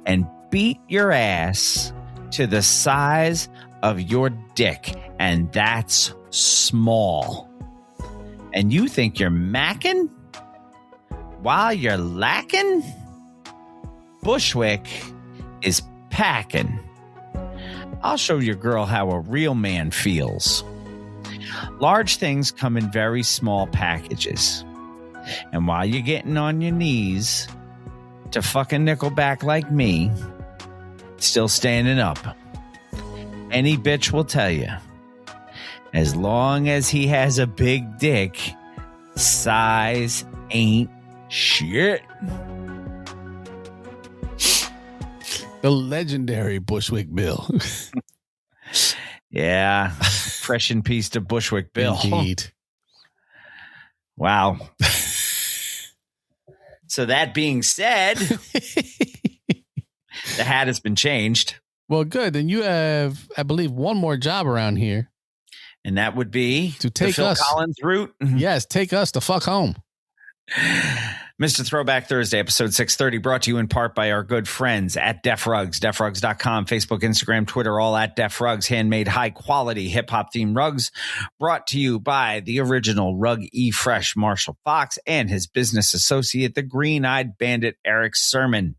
and beat your ass to the size of your dick. And that's small. And you think you're macking while you're lacking? Bushwick is packing. I'll show your girl how a real man feels. Large things come in very small packages. And while you're getting on your knees to fucking Nickelback like me, still standing up, any bitch will tell you, as long as he has a big dick, size ain't shit. The legendary Bushwick Bill. Yeah. Fresh in peace to Bushwick Bill. Indeed. Wow. So that being said, the hat has been changed. Well, good. And you have, I believe, one more job around here. And that would be to take the Phil us Collins route. Yes, take us the fuck home. Mr. Throwback Thursday, episode 630, brought to you in part by our good friends at Def Rugs, defrugs.com, Facebook, Instagram, Twitter, all at Def Rugs, handmade high-quality hip-hop themed rugs, brought to you by the original Rug E-Fresh, Marshall Fox, and his business associate, the green-eyed bandit, Eric Sermon.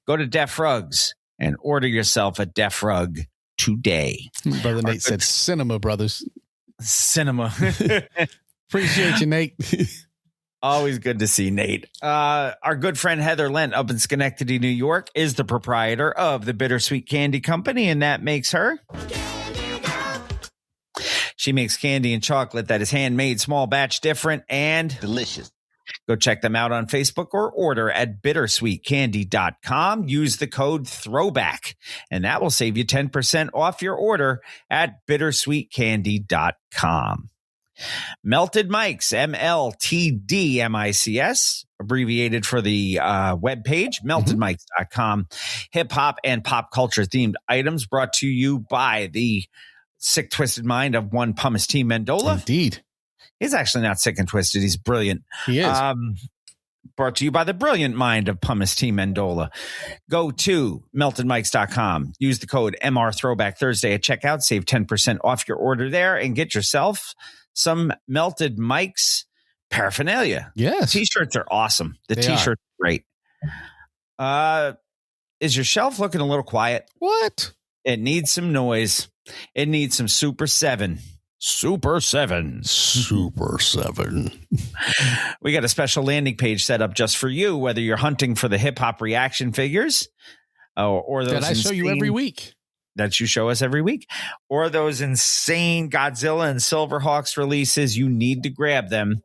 Go to Def Rugs and order yourself a Def Rug today. Brother Nate said cinema, brothers. Cinema. Appreciate you, Nate. Always good to see Nate. Our good friend Heather Lent up in Schenectady, New York, is the proprietor of the Bittersweet Candy Company, and that makes her. She makes candy and chocolate that is handmade, small batch, different, and delicious. Go check them out on Facebook or order at bittersweetcandy.com. Use the code THROWBACK, and that will save you 10% off your order at bittersweetcandy.com. Melted Mics, MLTDMICS, abbreviated for the webpage, meltedmics.com. Hip hop and pop culture themed items brought to you by the sick, twisted mind of one Pumice T. Mendola. Indeed. He's actually not sick and twisted. He's brilliant. He is. Brought to you by the brilliant mind of Pumice T. Mendola. Go to meltedmics.com. Use the code MR Throwback Thursday at checkout. Save 10% off your order there and get yourself some Melted Mics paraphernalia. Yes. T-shirts are awesome. The They T-shirts are great. Is your shelf looking a little quiet? What? It needs some noise. It needs some Super 7. Super 7. Super 7. We got a special landing page set up just for you, whether you're hunting for the hip hop reaction figures or those that I show you every week. That you show us every week, or those insane Godzilla and Silverhawks releases. You need to grab them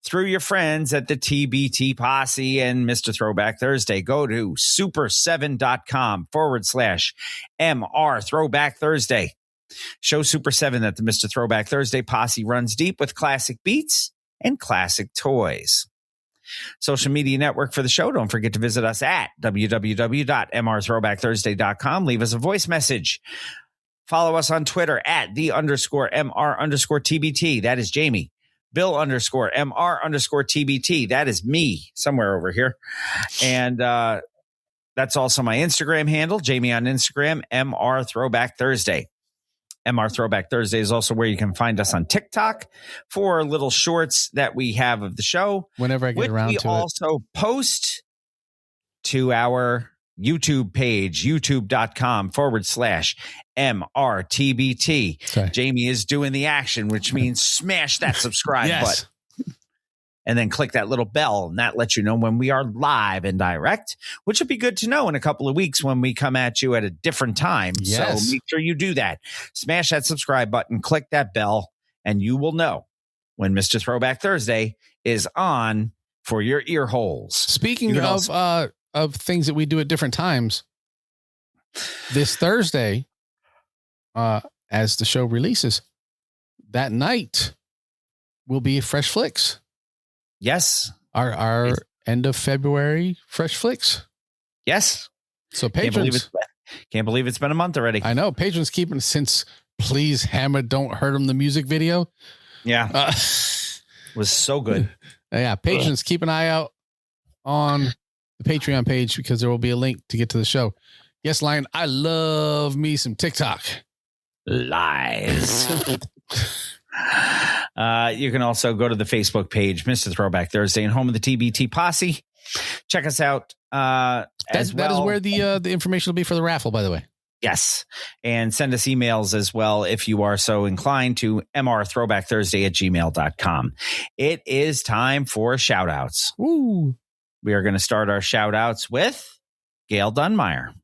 through your friends at the TBT Posse and Mr. Throwback Thursday. Go to super7.com/MR Throwback Thursday. Show Super 7 that the Mr. Throwback Thursday Posse runs deep with classic beats and classic toys. Social media network for the show. Don't forget to visit us at www.mrthrowbackthursday.com. Leave us a voice message. Follow us on Twitter at @the_MR_TBT. That is Jamie. Bill_MR_TBT. That is me somewhere over here. And that's also my Instagram handle, Jamie on Instagram, MR Throwback Thursday. MR Throwback Thursday is also where you can find us on TikTok for little shorts that we have of the show. Whenever I get around to it. We also post to our YouTube page, youtube.com/MRTBT. Sorry. Jamie is doing the action, which means smash that subscribe button. And then click that little bell, and that lets you know when we are live and direct, which would be good to know in a couple of weeks when we come at you at a different time. Yes. So make sure you do that. Smash that subscribe button, click that bell, and you will know when Mr. Throwback Thursday is on for your ear holes. Speaking of things that we do at different times, this Thursday, as the show releases, that night will be Fresh Flicks. Yes. Our end of February Fresh Flicks. Yes. So patrons. Can't believe it's been a month already. I know. Patrons keeping since Please Hammer Don't Hurt 'Em, the music video. Yeah. Was so good. Yeah. Patrons, keep an eye out on the Patreon page because there will be a link to get to the show. Yes, Lion, I love me some TikTok. Lies. You can also go to the Facebook page, Mr. Throwback Thursday, and home of the TBT Posse. Check us out as well. That is where the information will be for the raffle, by the way. Yes. And send us emails as well if you are so inclined to mrthrowbackthursday@gmail.com. It is time for shout outs. Woo. We are going to start our shout outs with Gail Dunmeyer,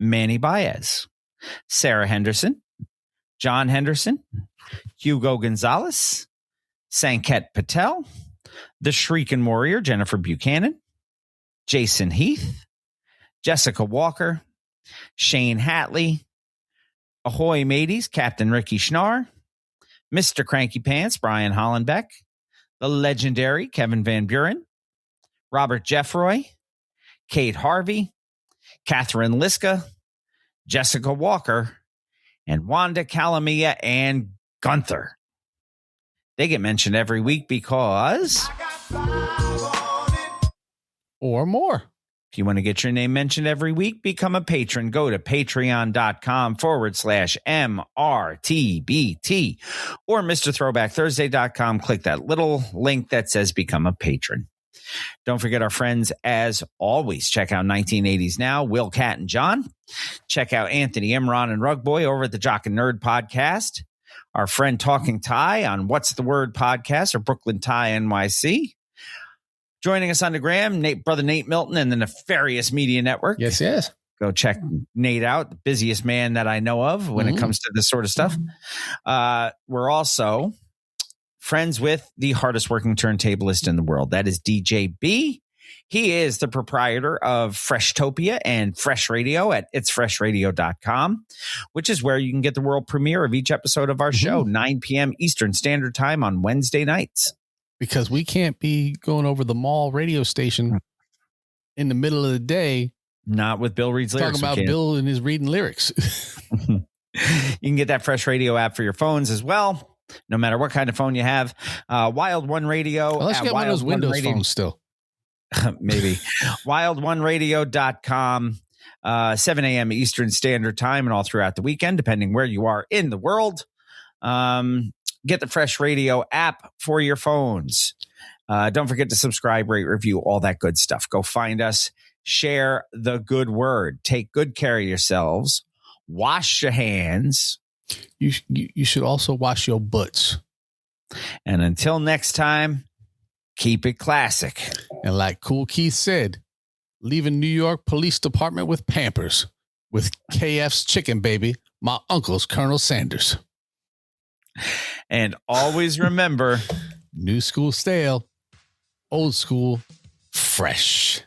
Manny Baez, Sarah Henderson, John Henderson, Hugo Gonzalez, Sanket Patel, the Shrieking Warrior, Jennifer Buchanan, Jason Heath, Jessica Walker, Shane Hatley, Ahoy Mateys, Captain Ricky Schnarr, Mr. Cranky Pants, Brian Hollenbeck, the legendary Kevin Van Buren, Robert Jeffroy, Kate Harvey, Catherine Liska, Jessica Walker, and Wanda Calamia and Gunther. They get mentioned every week because... Or more. If you want to get your name mentioned every week, become a patron. Go to patreon.com/MRTBT or MrThrowbackThursday.com. Click that little link that says become a patron. Don't forget our friends, as always. Check out 1980s Now, Will, Cat, and John. Check out Anthony, Imran, and Rugboy over at the Jock and Nerd podcast. Our friend Talking Ty on What's the Word podcast or Brooklyn Ty NYC. Joining us on the gram, Brother Nate Milton and the Nefarious Media Network. Yes, yes. Go check Nate out, the busiest man that I know of when it comes to this sort of stuff. We're also friends with the hardest working turntablist in the world. That is DJ B. He is the proprietor of Freshtopia and Fresh Radio at itsfreshradio.com, which is where you can get the world premiere of each episode of our show, 9 p.m. Eastern Standard Time on Wednesday nights. Because we can't be going over the mall radio station in the middle of the day. Not with Bill Reed's lyrics. Talking about Bill and his reading lyrics. You can get that Fresh Radio app for your phones as well. no matter what kind of phone you have. Wild One Radio. Unless you got one of those Windows phones still. Maybe. Wild1radio.com. 7 a.m. Eastern Standard Time and all throughout the weekend, depending where you are in the world. Get the Fresh Radio app for your phones. Don't forget to subscribe, rate, review, all that good stuff. Go find us. Share the good word. Take good care of yourselves. Wash your hands. You should also wash your butts. And until next time, keep it classic. And like Cool Keith said, leaving New York Police Department with Pampers. With KF's Chicken Baby, my uncle's Colonel Sanders. And always remember, new school stale, old school fresh.